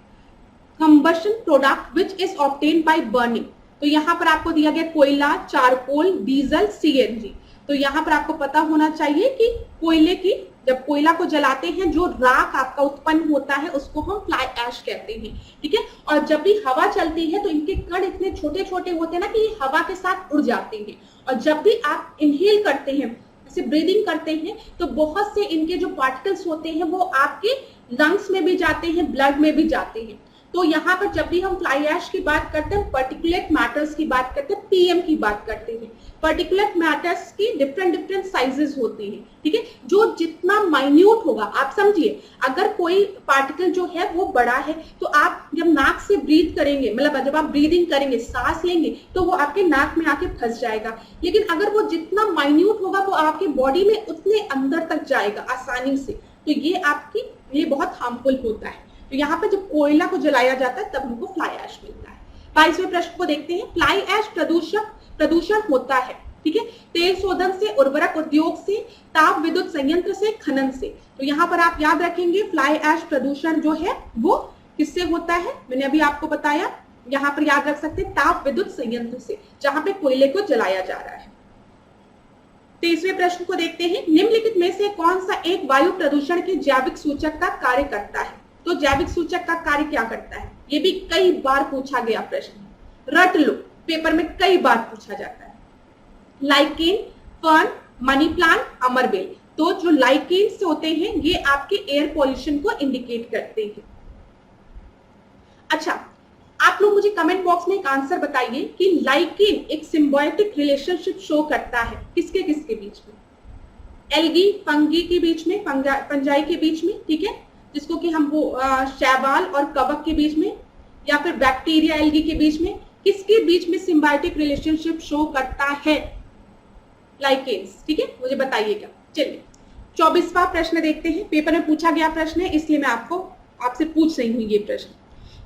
combustion product which is obtained by burning. तो यहाँ पर आपको दिया गया कोयला, चारकोल, डीजल, सीएनजी। तो यहाँ पर आपको पता होना चाहिए कि कोयले की, जब कोयला को जलाते हैं जो राख आपका उत्पन्न होता है उसको हम फ्लाई ऐश कहते हैं, ठीक है। और जब भी हवा चलती है तो इनके कण इतने छोटे छोटे होते हैं ना कि ये हवा के साथ उड़ जाते हैं। और जब भी आप इनहेल करते हैं, जैसे ब्रीदिंग करते हैं, तो बहुत से इनके जो पार्टिकल्स होते हैं वो आपके लंग्स में भी जाते हैं, ब्लड में भी जाते हैं। तो यहाँ पर जब भी हम फ्लाई ऐश की बात करते हैं, पर्टिकुलेट मैटर्स की बात करते हैं, पीएम की बात करते हैं। पर्टिकुलेट मैटर्स की डिफरेंट साइजेस होती हैं, ठीक है। जो जितना माइन्यूट होगा, आप समझिए, अगर कोई पार्टिकल जो है वो बड़ा है तो आप जब नाक से ब्रीथ करेंगे, मतलब जब आप ब्रीदिंग करेंगे, सांस लेंगे, तो वो आपके नाक में आके फंस जाएगा। लेकिन अगर वो जितना माइन्यूट होगा वो आपके बॉडी में उतने अंदर तक जाएगा आसानी से। तो ये आपकी लिए बहुत हार्मफुल होता है। तो यहाँ पर जब कोयला को जलाया जाता है तब हमको फ्लाई ऐश मिलता है। 22वें प्रश्न को देखते हैं। फ्लाई ऐश प्रदूषण होता है, ठीक है, तेल शोधन से, उर्वरक उद्योग से, ताप विद्युत संयंत्र से, खनन से। तो यहाँ पर आप याद रखेंगे फ्लाई ऐश प्रदूषण जो है वो किससे होता है? मैंने अभी आपको बताया, यहाँ पर याद रख सकते हैं ताप विद्युत संयंत्र से, जहां पे कोयले को जलाया जा रहा है। 23वें प्रश्न को देखते हैं। निम्नलिखित में से कौन सा एक वायु प्रदूषण के जैविक सूचक का कार्य करता है? तो जैविक सूचक का कार्य क्या करता है? ये भी कई बार पूछा गया प्रश्न, रट लो, पेपर में कई बार पूछा जाता है। लाइकेन, फर्न, मनी प्लांट, अमरबेल। तो जो लाइकेन से होते हैं ये आपके एयर पॉल्यूशन को इंडिकेट करते हैं। अच्छा, आप लोग मुझे कमेंट बॉक्स में एक आंसर बताइए कि लाइकेन एक सिम्बायोटिक रिलेशनशिप शो करता है किसके किसके बीच में? एल्गी फंगी के बीच में, फंजाई के बीच में, ठीक है, जिसको कि हम वो शैवाल और कवक के बीच में, या फिर बैक्टीरिया एल्गी के बीच में, किसके बीच में सिम्बायोटिक रिलेशनशिप शो करता है? लाइकेन्स, ठीक है, मुझे बताइएगा। चलिए 24वां प्रश्न देखते हैं। पेपर में पूछा गया प्रश्न है, इसलिए मैं आपसे पूछ रही हूँ ये प्रश्न।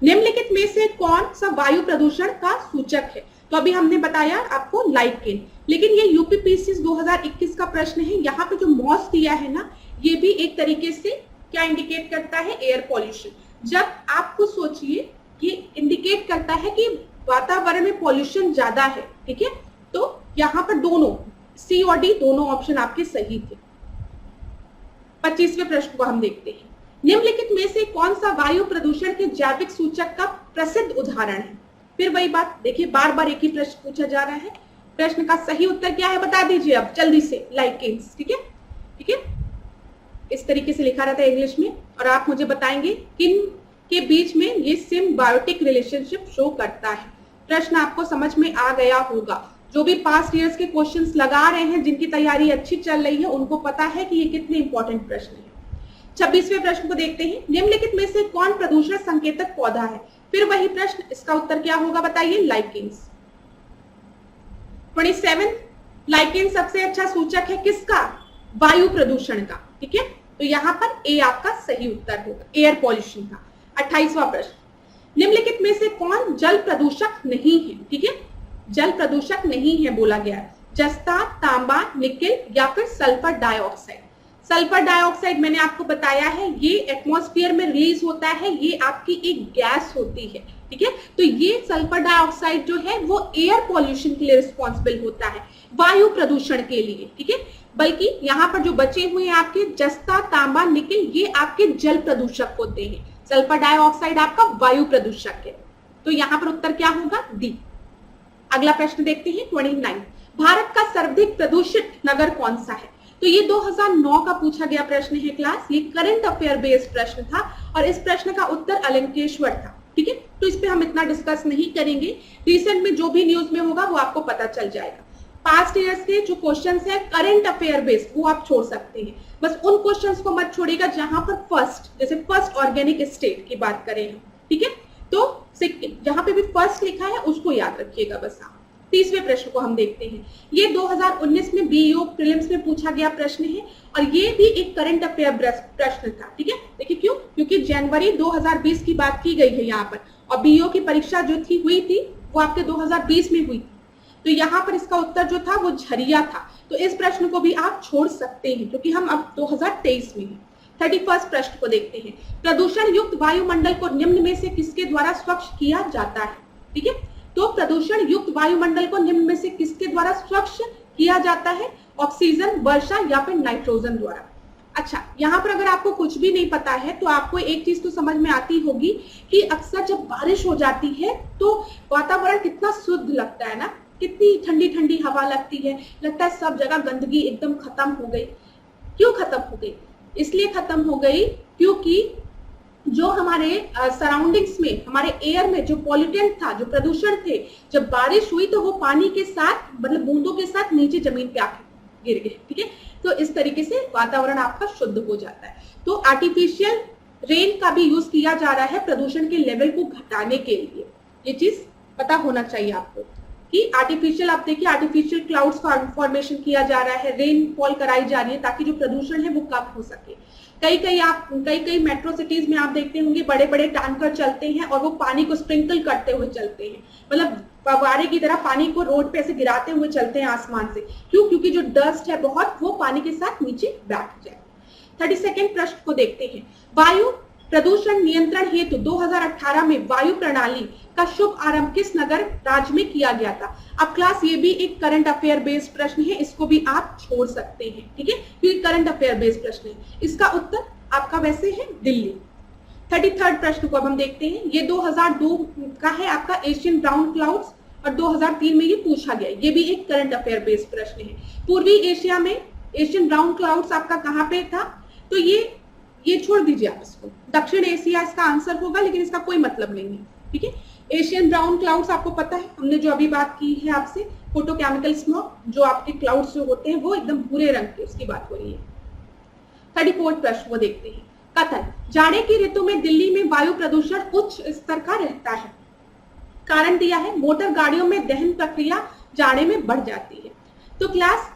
निम्नलिखित में से कौन सा वायु प्रदूषण का सूचक है? तो अभी हमने बताया आपको लाइकेन, लेकिन ये यूपीपीसीएस 2021 का प्रश्न है। यहाँ पे जो मॉस दिया है ना, ये भी एक तरीके से क्या इंडिकेट करता है? Air pollution. जब आपको सोचिए, ये इंडिकेट करता है कि वातावरण में पॉल्यूशन ज्यादा है, ठीक है, तो यहाँ पर दोनों सी और डी दोनों ऑप्शन आपके सही थे। 25वें प्रश्न को हम देखते हैं। निम्नलिखित में से कौन सा वायु प्रदूषण के जैविक सूचक का प्रसिद्ध उदाहरण है? फिर वही बात, देखिए बार बार एक ही प्रश्न पूछा जा रहा है। प्रश्न का सही उत्तर क्या है बता दीजिए अब जल्दी से। लाइकेन्स, ठीक है, ठीक है, इस तरीके से लिखा रहता है इंग्लिश में, और आप मुझे बताएंगे किन के बीच में ये सिम्बायोटिक रिलेशनशिप शो करता है। प्रश्न आपको समझ में आ गया होगा। जो भी पास्ट ईयर्स के क्वेश्चंस लगा रहे हैं, जिनकी तैयारी अच्छी चल रही है, उनको पता है कि ये कितने इंपॉर्टेंट प्रश्न है। 26वें प्रश्न को देखते हैं। निम्नलिखित में से कौन प्रदूषण संकेतक पौधा है? फिर वही प्रश्न, इसका उत्तर क्या होगा बताइए? लाइकेन्स। 27 लाइकेन सबसे अच्छा सूचक है किसका? वायु प्रदूषण का, ठीक है, तो यहाँ पर ए आपका सही उत्तर होगा, एयर पॉल्यूशन का। 28वां प्रश्न। निम्नलिखित में से कौन जल प्रदूषक नहीं है? ठीक है, जल प्रदूषक नहीं है बोला गया है। जस्ता, तांबा, निकेल या फिर सल्फर डाइऑक्साइड। सल्फर डाइऑक्साइड मैंने आपको बताया है, ये एटमॉस्फेयर में रिलीज होता है, ये आपकी एक गैस होती है, ठीक है, तो ये सल्फर डाइऑक्साइड जो है वो एयर पॉल्यूशन के लिए रिस्पॉन्सिबल होता है, वायु प्रदूषण के लिए, ठीक है। बल्कि यहाँ पर जो बचे हुए हैं आपके जस्ता, तांबा, निकेल, ये आपके जल प्रदूषक होते हैं। सल्फर डाइऑक्साइड आपका वायु प्रदूषक है, तो यहाँ पर उत्तर क्या होगा? डी। अगला प्रश्न देखते हैं 29। भारत का सर्वाधिक प्रदूषित नगर कौन सा है? तो ये 2009 का पूछा गया प्रश्न है क्लास, ये करंट अफेयर बेस्ड प्रश्न था और इस प्रश्न का उत्तर अलंकेश्वर था, ठीक है, तो इस पे हम इतना डिस्कस नहीं करेंगे। रिसेंट में जो भी न्यूज में होगा वो आपको पता चल जाएगा। पास्ट ईयर्स के जो क्वेश्चंस है करंट अफेयर बेस्ड, वो आप छोड़ सकते हैं, बस उन क्वेश्चंस को मत छोड़िएगा जहां पर फर्स्ट, जैसे फर्स्ट ऑर्गेनिक स्टेट की बात करें हम, ठीक है, तो सिक्किम जहां पे भी फर्स्ट लिखा है उसको याद रखिएगा बस आप। 30वें प्रश्न को हम देखते हैं। ये 2019 में बीईओ प्रीलिम्स में पूछा गया प्रश्न है और ये भी एक करंट अफेयर प्रश्न था, ठीक है। देखिए क्यों? क्योंकि जनवरी 2020 की बात की गई है यहाँ पर, और बीईओ की परीक्षा जो थी हुई थी वो आपके 2020 में हुई थी, तो यहाँ पर इसका उत्तर जो था वो झरिया था, तो इस प्रश्न को भी आप छोड़ सकते हैं क्योंकि हम अब 2023 में हैं। 31 प्रश्न को देखते हैं। प्रदूषण युक्त वायुमंडल को निम्न में से किसके द्वारा स्वच्छ किया जाता है? ठीक है, तो प्रदूषण युक्त वायुमंडल को निम्न में से किसके द्वारा स्वच्छ किया जाता है? ऑक्सीजन, वर्षा या फिर नाइट्रोजन द्वारा। अच्छा, यहाँ पर अगर आपको कुछ भी नहीं पता है तो आपको एक चीज तो समझ में आती होगी कि अक्सर जब बारिश हो जाती है तो वातावरण कितना शुद्ध लगता है ना, कितनी ठंडी ठंडी हवा लगती है, लगता है सब जगह गंदगी एकदम खत्म हो गई। क्यों खत्म हो गई? इसलिए खत्म हो गई क्योंकि जो हमारे सराउंडिंग्स में, हमारे एयर में जो पॉल्यूटेंट था, जो प्रदूषण थे, जब बारिश हुई तो वो पानी के साथ, मतलब बूंदों के साथ नीचे जमीन पे आके गिर गए, ठीक है, तो इस तरीके से वातावरण आपका शुद्ध हो जाता है। तो आर्टिफिशियल रेन का भी यूज किया जा रहा है प्रदूषण के लेवल को घटाने के लिए, ये चीज पता होना चाहिए आपको कि आर्टिफिशियल, आप देखिए आर्टिफिशियल क्लाउड्स फॉर्मेशन किया जा रहा है, रेनफॉल कराई जा रही है ताकि जो प्रदूषण है वो कम हो सके। कई मेट्रो सिटीज में आप देखते होंगे बड़े बड़े टैंकर चलते हैं और वो पानी को स्प्रिंकल करते हुए चलते हैं, मतलब फव्वारे की तरह पानी को रोड पे ऐसे गिराते हुए चलते हैं आसमान से। क्यों? क्योंकि जो डस्ट है बहुत, वो पानी के साथ नीचे बैठ जाए। 32वें प्रश्न को देखते हैं। वायु प्रदूषण नियंत्रण हेतु 2018 में वायु प्रणाली का शुभ आरंभ किस नगर राज्य में किया गया था? अब क्लास ये भी एक करंट अफेयर बेस्ड प्रश्न है, इसको भी आप छोड़ सकते हैं, ठीक है, क्योंकि करंट अफेयर बेस्ड प्रश्न है। इसका उत्तर आपका वैसे है दिल्ली। 33rd प्रश्न को अब हम देखते हैं। ये 2002 का है आपका, एशियन ब्राउन क्लाउड्स, और 2003 में ये पूछा गया, ये भी एक करंट अफेयर बेस्ड प्रश्न है। पूर्वी एशिया में एशियन ब्राउन क्लाउड्स आपका कहाँ पे था? तो ये छोड़ दीजिए आप इसको, दक्षिण एशिया इसका आंसर होगा, लेकिन इसका कोई मतलब नहीं है, ठीक है। एशियन ब्राउन क्लाउड्स आपको पता है, हमने जो अभी बात की है आपसे, फोटोकेमिकल स्मॉग, जो आपके क्लाउड्स जो होते हैं वो एकदम भूरे रंग के, उसकी बात हो रही है। 34 प्रश्न वो देखते हैं। कथन, जाड़े की ऋतु में दिल्ली में वायु प्रदूषण उच्च स्तर का रहता है। कारण दिया है, मोटर गाड़ियों में दहन प्रक्रिया जाड़े में बढ़ जाती है। तो क्लास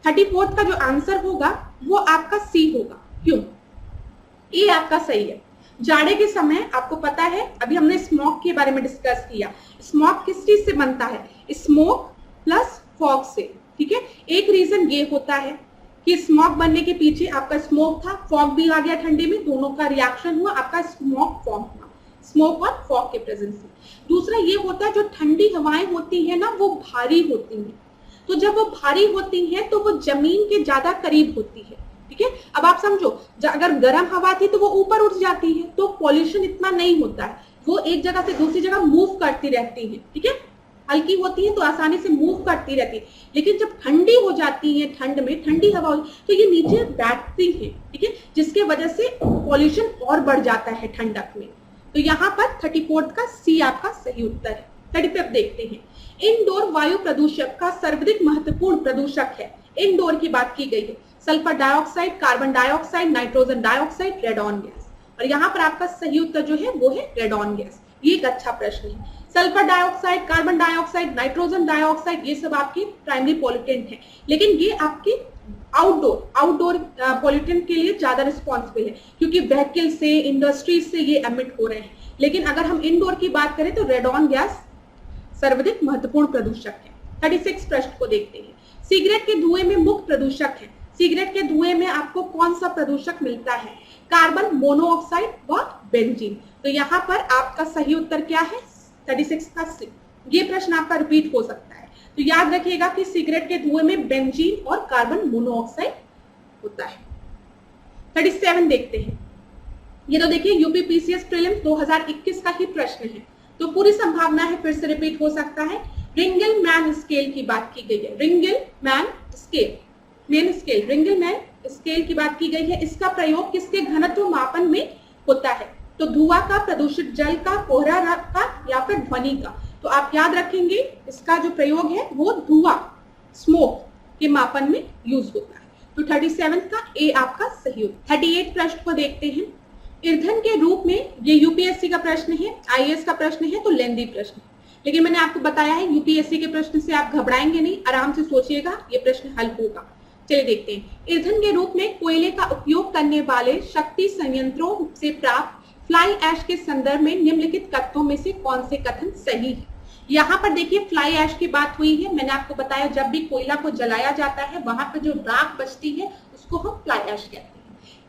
34 का जो आंसर होगा वो आपका सी होगा। क्यों? ये आपका सही है। जाड़े के समय आपको पता है, अभी हमने स्मोक के बारे में डिस्कस किया, स्मोक किस चीज से बनता है? स्मोक प्लस फॉग से। ठीक है, एक रीजन ये होता है कि स्मोक बनने के पीछे आपका स्मोक था, फॉग भी आ गया ठंडे में, दोनों का रिएक्शन हुआ, आपका स्मोक फॉर्म हुआ, स्मोक और फॉग के प्रेजेंस से। दूसरा ये होता है, जो ठंडी हवाएं होती है ना वो भारी होती हैं, तो जब वो भारी होती हैं तो वो जमीन के ज्यादा करीब होती है। ठीक है, अब आप समझो, अगर गर्म हवा थी तो वो ऊपर उठ जाती है, तो पॉल्यूशन इतना नहीं होता है, वो एक जगह से दूसरी जगह मूव करती रहती है। ठीक है, हल्की होती है तो आसानी से मूव करती रहती है, लेकिन जब ठंडी हो जाती है, ठंड में ठंडी हवा तो ये नीचे बैठती है। ठीक है, जिसके वजह से पॉल्यूशन और बढ़ जाता है ठंडक में। तो यहाँ पर 34 का सी आपका सही उत्तर है। 35 देखते हैं। इनडोर वायु प्रदूषक का सर्वाधिक महत्वपूर्ण प्रदूषक है। इनडोर की बात की गई है, sulphur dioxide, carbon dioxide, nitrogen dioxide, radon gas. और यहाँ पर आपका सही उत्तर जो है वो है रेडॉन गैस। ये एक अच्छा प्रश्न है। Sulphur dioxide, carbon dioxide, nitrogen dioxide, ये सब आपके प्राइमरी पॉल्यूटेंट हैं, लेकिन ये आपके आउटडोर पॉल्यूटेंट के लिए ज्यादा रिस्पॉन्सिबल है, क्योंकि व्हीकल से, इंडस्ट्रीज से ये एमिट हो रहे हैं। लेकिन अगर हम इनडोर की बात करें तो रेडॉन गैस सर्वाधिक महत्वपूर्ण प्रदूषक है। 36 प्रश्न को देखते हैं। सिगरेट के धुएं में मुख्य प्रदूषक है। सिगरेट के धुएं में आपको कौन सा प्रदूषक मिलता है? कार्बन मोनोऑक्साइड व बेंजीन। तो यहाँ पर आपका सही उत्तर क्या है? 36 का सी। ये प्रश्न आपका रिपीट हो सकता है, तो याद रखिएगा कि सिगरेट के धुएं में बेंजीन और कार्बन मोनोऑक्साइड होता है। 37 देखते हैं। ये तो देखिए यूपीपीसीएस प्रीलिम्स 2021 का ही प्रश्न है, तो पूरी संभावना है फिर से रिपीट हो सकता है। रिंगलमैन स्केल की बात की गई है। Ringelmann scale, main scale, Ringelmann scale की बात की गई है। इसका प्रयोग किसके घनत्व मापन में होता है? तो धुआं का, प्रदूषित जल का, कोहरा का या फिर ध्वनि का। तो आप याद रखेंगे इसका जो प्रयोग है वो धुआं, स्मोक के मापन में यूज होता है। तो 37 का ए आपका सही उत्तर। 38 प्रश्न को देखते हैं। ईंधन के रूप में, ये यूपीएससी का प्रश्न है, आईएएस का प्रश्न है, तो लेंदी प्रश्न है, लेकिन मैंने आपको बताया है यूपीएससी के प्रश्न से आप घबराएंगे नहीं, आराम से सोचिएगा, ये प्रश्न हल होगा। चलिए देखते हैं। ईंधन के रूप में कोयले का उपयोग करने वाले शक्ति संयंत्रों से प्राप्त फ्लाई ऐश के संदर्भ में निम्नलिखित कथनों में से कौन से कथन सही है? यहाँ पर देखिए फ्लाई ऐश की बात हुई है। मैंने आपको बताया जब भी कोयला को जलाया जाता है वहां पर जो राख बचती है उसको हम फ्लाई ऐश कहते हैं।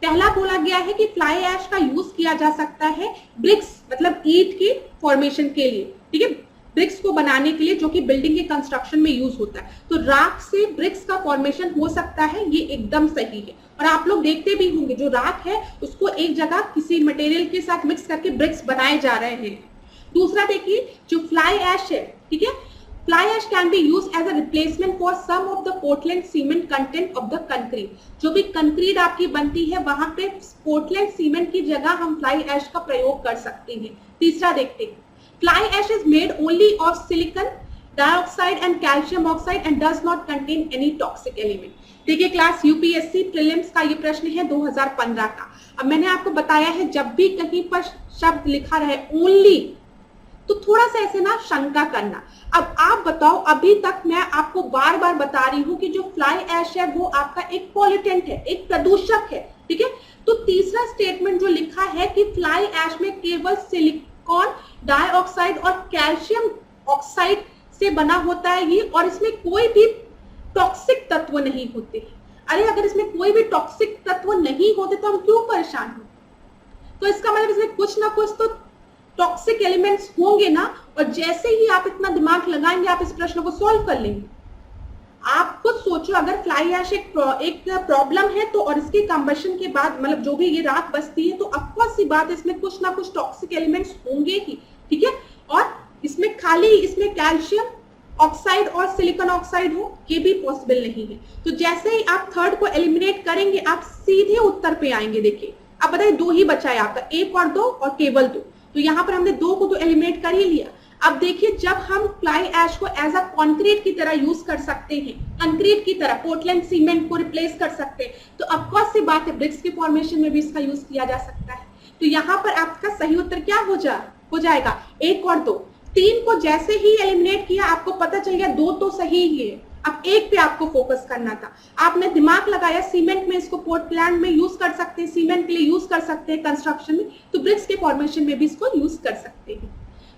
पहला बोला गया है कि फ्लाई ऐश का यूज किया जा सकता है ब्रिक्स, मतलब ईंट की फॉर्मेशन के लिए। ठीक है, ब्रिक्स को बनाने के लिए, जो कि बिल्डिंग के कंस्ट्रक्शन में यूज होता है। तो राख से ब्रिक्स का फॉर्मेशन हो सकता है, ये एकदम सही है। और आप लोग देखते भी होंगे जो राख है उसको एक जगह किसी मटेरियल के साथ मिक्स करके ब्रिक्स बनाए जा रहे हैं। दूसरा देखिए, जो फ्लाई ऐश है, ठीक है, fly ash can be use as a replacement for some of the Portland cement content of the concrete. जो भी कंक्रीट आपकी बनती है वहां पे पोर्टलैंड सीमेंट की जगह हम फ्लाई ऐश का प्रयोग कर सकते हैं। तीसरा देखते हैं, fly ash is made only of silicon dioxide and calcium oxide and does not contain any toxic element। देखिए क्लास यूपीएससी प्रीलिम्स का ये प्रश्न है 2015 का। अब मैंने आपको बताया है जब भी कहीं पर शब्द लिखा रहे ओनली तो थोड़ा सा ऐसे ना शंका करना। अब आप बताओ, अभी तक मैं आपको बार बार बता रही हूँ कि जो फ्लाई ऐश है वो आपका एक पॉल्यूटेंट है, एक प्रदूषक है। ठीक है, तो तीसरा स्टेटमेंट जो लिखा है कि फ्लाई ऐश में केवल सिलिकॉन डाइऑक्साइड और कैल्शियम ऑक्साइड से बना होता है ये, और इसमें कोई भी टॉक्सिक तत्व नहीं होते। अरे अगर इसमें कोई भी टॉक्सिक तत्व नहीं होते तो हम क्यों परेशान हो? तो इसका मतलब इसमें कुछ ना कुछ तो टॉक्सिक एलिमेंट्स होंगे ना, और जैसे ही आप इतना दिमाग लगाएंगे आप इस प्रश्न को सॉल्व कर लेंगे। आप खुद सोचो, अगर फ्लाई ऐश एक प्रॉब्लम है तो, और इसके कंबशन के बाद मतलब जो भी ये राख बचती है, तो ऑफकोर्स सी बात है इसमें कुछ ना कुछ टॉक्सिक एलिमेंट्स होंगे ही। ठीक है, और इसमें खाली इसमें कैल्शियम ऑक्साइड और सिलिकॉन ऑक्साइड हो ये भी पॉसिबल नहीं है। तो जैसे ही आप थर्ड को एलिमिनेट करेंगे आप सीधे उत्तर पे आएंगे। देखिए अब बताइए, दो ही बचा है आपका, एक और दो और केवल दो। तो यहाँ पर हमने दो को तो एलिमिनेट कर ही लिया। अब देखिए, जब हम फ्लाई ऐश को एज अ कॉन्क्रीट की तरह यूज कर सकते हैं, कंक्रीट की तरह पोर्टलैंड सीमेंट को रिप्लेस कर सकते हैं, तो ऑफकोर्स सी बात है ब्रिक्स के फॉर्मेशन में भी इसका यूज किया जा सकता है। तो यहाँ पर आपका सही उत्तर क्या हो जाएगा? 1 और 2। 3 को जैसे ही एलिमिनेट किया आपको पता चल गया 2 तो सही ही है, अब 1 पे आपको फोकस करना था। आपने दिमाग लगाया, सीमेंट में इसको पोर्टलैंड में यूज कर सकते हैं, सीमेंट के लिए यूज कर सकते हैं कंस्ट्रक्शन में, तो ब्रिक्स के फॉर्मेशन में भी इसको यूज कर सकते हैं।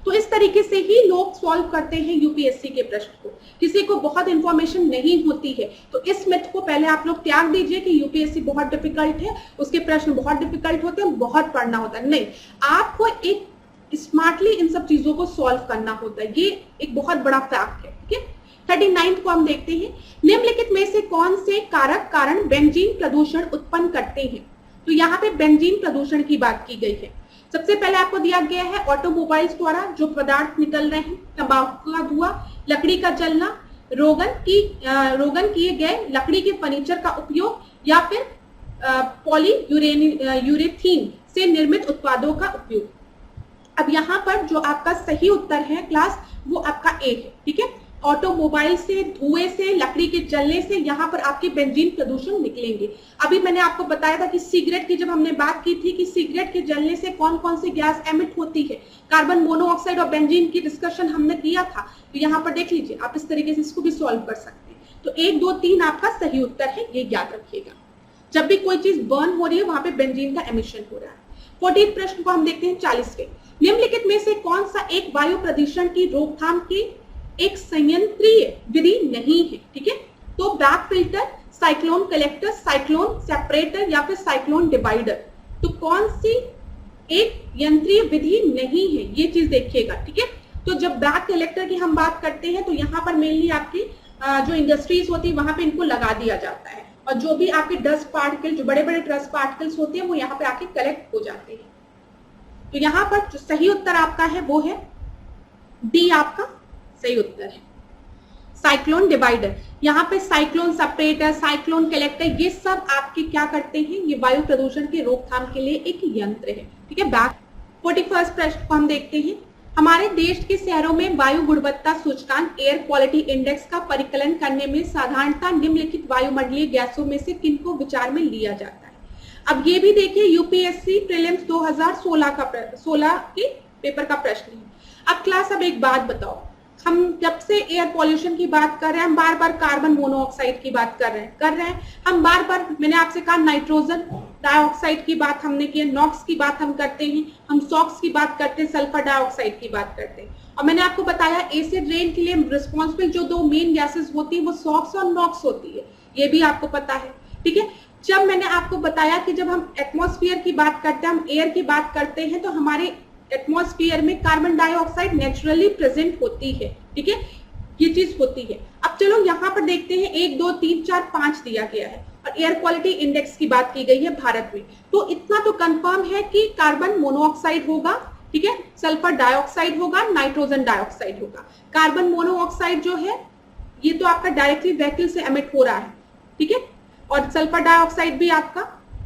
तो इस तरीके से ही लोग सॉल्व करते हैं यूपीएससी के प्रश्न को। किसी को बहुत इंफॉर्मेशन नहीं होती है तो इस मिथ को पहले आप लोग त्याग दीजिए कि यूपीएससी बहुत डिफिकल्ट है, उसके प्रश्न बहुत डिफिकल्ट होते हैं, बहुत पढ़ना होता है। नहीं, आपको एक स्मार्टली इन सब चीजों को सॉल्व करना होता है, ये एक बहुत बड़ा फैक्ट है। ठीक है, 39 को हम देखते हैं, निम्नलिखित में से कौन से कारक कारण बेंजीन प्रदूषण उत्पन्न करते हैं? तो यहाँ पे बेंजीन प्रदूषण की बात की गई है। सबसे पहले आपको दिया गया है ऑटोमोबाइल्स द्वारा जो पदार्थ निकल रहे हैं, तंबाकू का धुआं, लकड़ी का जलना, रोगन किए गए लकड़ी के फर्नीचर का उपयोग, या फिर पॉलीयूरेथीन से निर्मित उत्पादों का उपयोग। अब यहाँ पर जो आपका सही उत्तर है क्लास, वो आपका ए है। ठीक है, ऑटोमोबाइल से, धुएं से, लकड़ी के जलने से यहाँ पर आपके बेंजीन प्रदूषण निकलेंगे। अभी मैंने आपको बताया था कि सिगरेट की जब हमने बात की थी कि सिगरेट के जलने से कौन कौन सी गैस एमिट होती है, कार्बन मोनोऑक्साइड और बेंजीन की डिस्कशन हमने किया था। तो यहाँ पर देख लीजिए, आप इस तरीके से इसको भी सॉल्व कर सकते हैं। तो 1, 2, 3 आपका सही उत्तर है, ये याद रखिएगा। जब भी कोई चीज बर्न हो रही है वहां पे बेंजीन का एमिशन हो रहा है। 40 प्रश्न को हम देखते हैं 40वें। निम्नलिखित में से कौन सा एक वायु प्रदूषण की रोकथाम की एक संयंत्रीय विधि नहीं है? ठीक है, तो back filter, cyclone collector, cyclone separator या फिर साइक्लोन डिवाइडर। तो कौन सी एक यंत्रीय विधि नहीं है, ये चीज देखिएगा। ठीक है, तो जब बैक कलेक्टर की हम बात करते हैं तो यहाँ पर मेनली आपकी जो इंडस्ट्रीज होती है वहां पे इनको लगा दिया जाता है, और जो भी आपके डस्ट पार्टिकल, जो बड़े बड़े डस्ट पार्टिकल्स होते हैं वो यहाँ पे आके कलेक्ट हो जाते हैं। तो यहाँ पर जो सही उत्तर आपका है वो है डी, आपका सही उत्तर है साइक्लोन डिवाइडर। यहाँ पे साइक्लोन सेपरेटर, साइक्लोन कलेक्टर, ये सब आपके क्या करते हैं, ये वायु प्रदूषण के रोकथाम के लिए एक यंत्र है। ठीक है, बैक 41 प्रश्न को हम देखते हैं। हमारे देश के शहरों में वायु गुणवत्ता सूचकांक एयर क्वालिटी इंडेक्स का परिकलन करने में साधारणतः निम्नलिखित वायुमंडलीय गैसों में से किनको विचार में लिया जाता है? अब ये भी देखिए यूपीएससी प्रीलिम्स 2016 के पेपर का प्रश्न है। अब क्लास, अब एक बात बताओ, हम जब से एयर पॉल्यूशन की बात कर रहे हैं, हम बार बार कार्बन मोनोऑक्साइड की बात कर रहे हैं, हम बार बार, मैंने आपसे कहा नाइट्रोजन डाइऑक्साइड की बात हमने की, नॉक्स की बात हम करते हैं, हम सॉक्स की बात करते हैं, सल्फर डाइऑक्साइड की बात करते हैं। और मैंने आपको बताया एसिड रेन के लिए रिस्पॉन्सिबल जो 2 मेन गैसेस होती है वो सॉक्स और नॉक्स होती है, ये भी आपको पता है। ठीक है, जब मैंने आपको बताया कि जब हम एटमॉस्फेयर की बात करते हैं, हम एयर की बात करते हैं, तो हमारे एटमॉस्फेयर में कार्बन डाइऑक्साइड नेचुरली प्रेजेंट होती है। ठीक है, ये चीज होती है। अब चलो यहाँ पर देखते हैं, 1, 2, 3, 4, 5 दिया गया है और एयर क्वालिटी इंडेक्स की बात की गई है भारत में। तो इतना तो कंफर्म है कि कार्बन मोनोऑक्साइड होगा, ठीक है, सल्फर डाइऑक्साइड होगा, नाइट्रोजन डाइऑक्साइड होगा। कार्बन मोनोऑक्साइड जो है ये तो आपका डायरेक्टली व्हीकल से एमिट हो रहा है, ठीक है, और सल्फर डाइऑक्साइड भी आपका,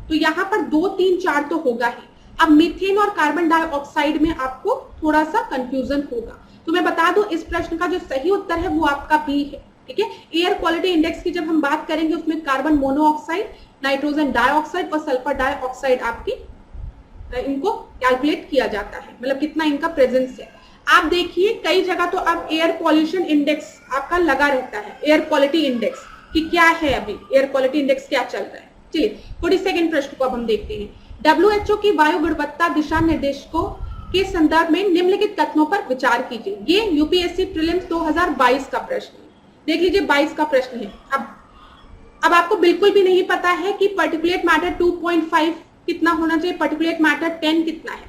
तो यहाँ पर 2, 3, 4 तो होगा ही। अब मीथेन और कार्बन डाइऑक्साइड में आपको थोड़ा सा कंफ्यूजन होगा, तो मैं बता दूं इस प्रश्न का जो सही उत्तर है वो आपका बी है। ठीक है, एयर क्वालिटी इंडेक्स की जब हम बात करेंगे उसमें कार्बन मोनोऑक्साइड, नाइट्रोजन डाइऑक्साइड और सल्फर डाइऑक्साइड आपकी इनको कैलकुलेट किया जाता है, मतलब कितना इनका प्रेजेंस है। आप देखिए कई जगह तो अब एयर पॉल्यूशन इंडेक्स आपका लगा रहता है, एयर क्वालिटी इंडेक्स कि क्या है, अभी एयर क्वालिटी इंडेक्स क्या चल रहा है। चलिए 42 प्रश्न को अब हम देखते हैं। WHO की वायु गुणवत्ता दिशा निर्देशकों के संदर्भ में निम्नलिखित कथनों पर विचार कीजिए। ये यूपीएससी प्रीलिम्स 2022 का प्रश्न है, देख लीजिए 22 का प्रश्न है। अब आपको बिल्कुल भी नहीं पता है कि पार्टिकुलेट मैटर 2.5 कितना होना चाहिए, पार्टिकुलेट मैटर 10 कितना है,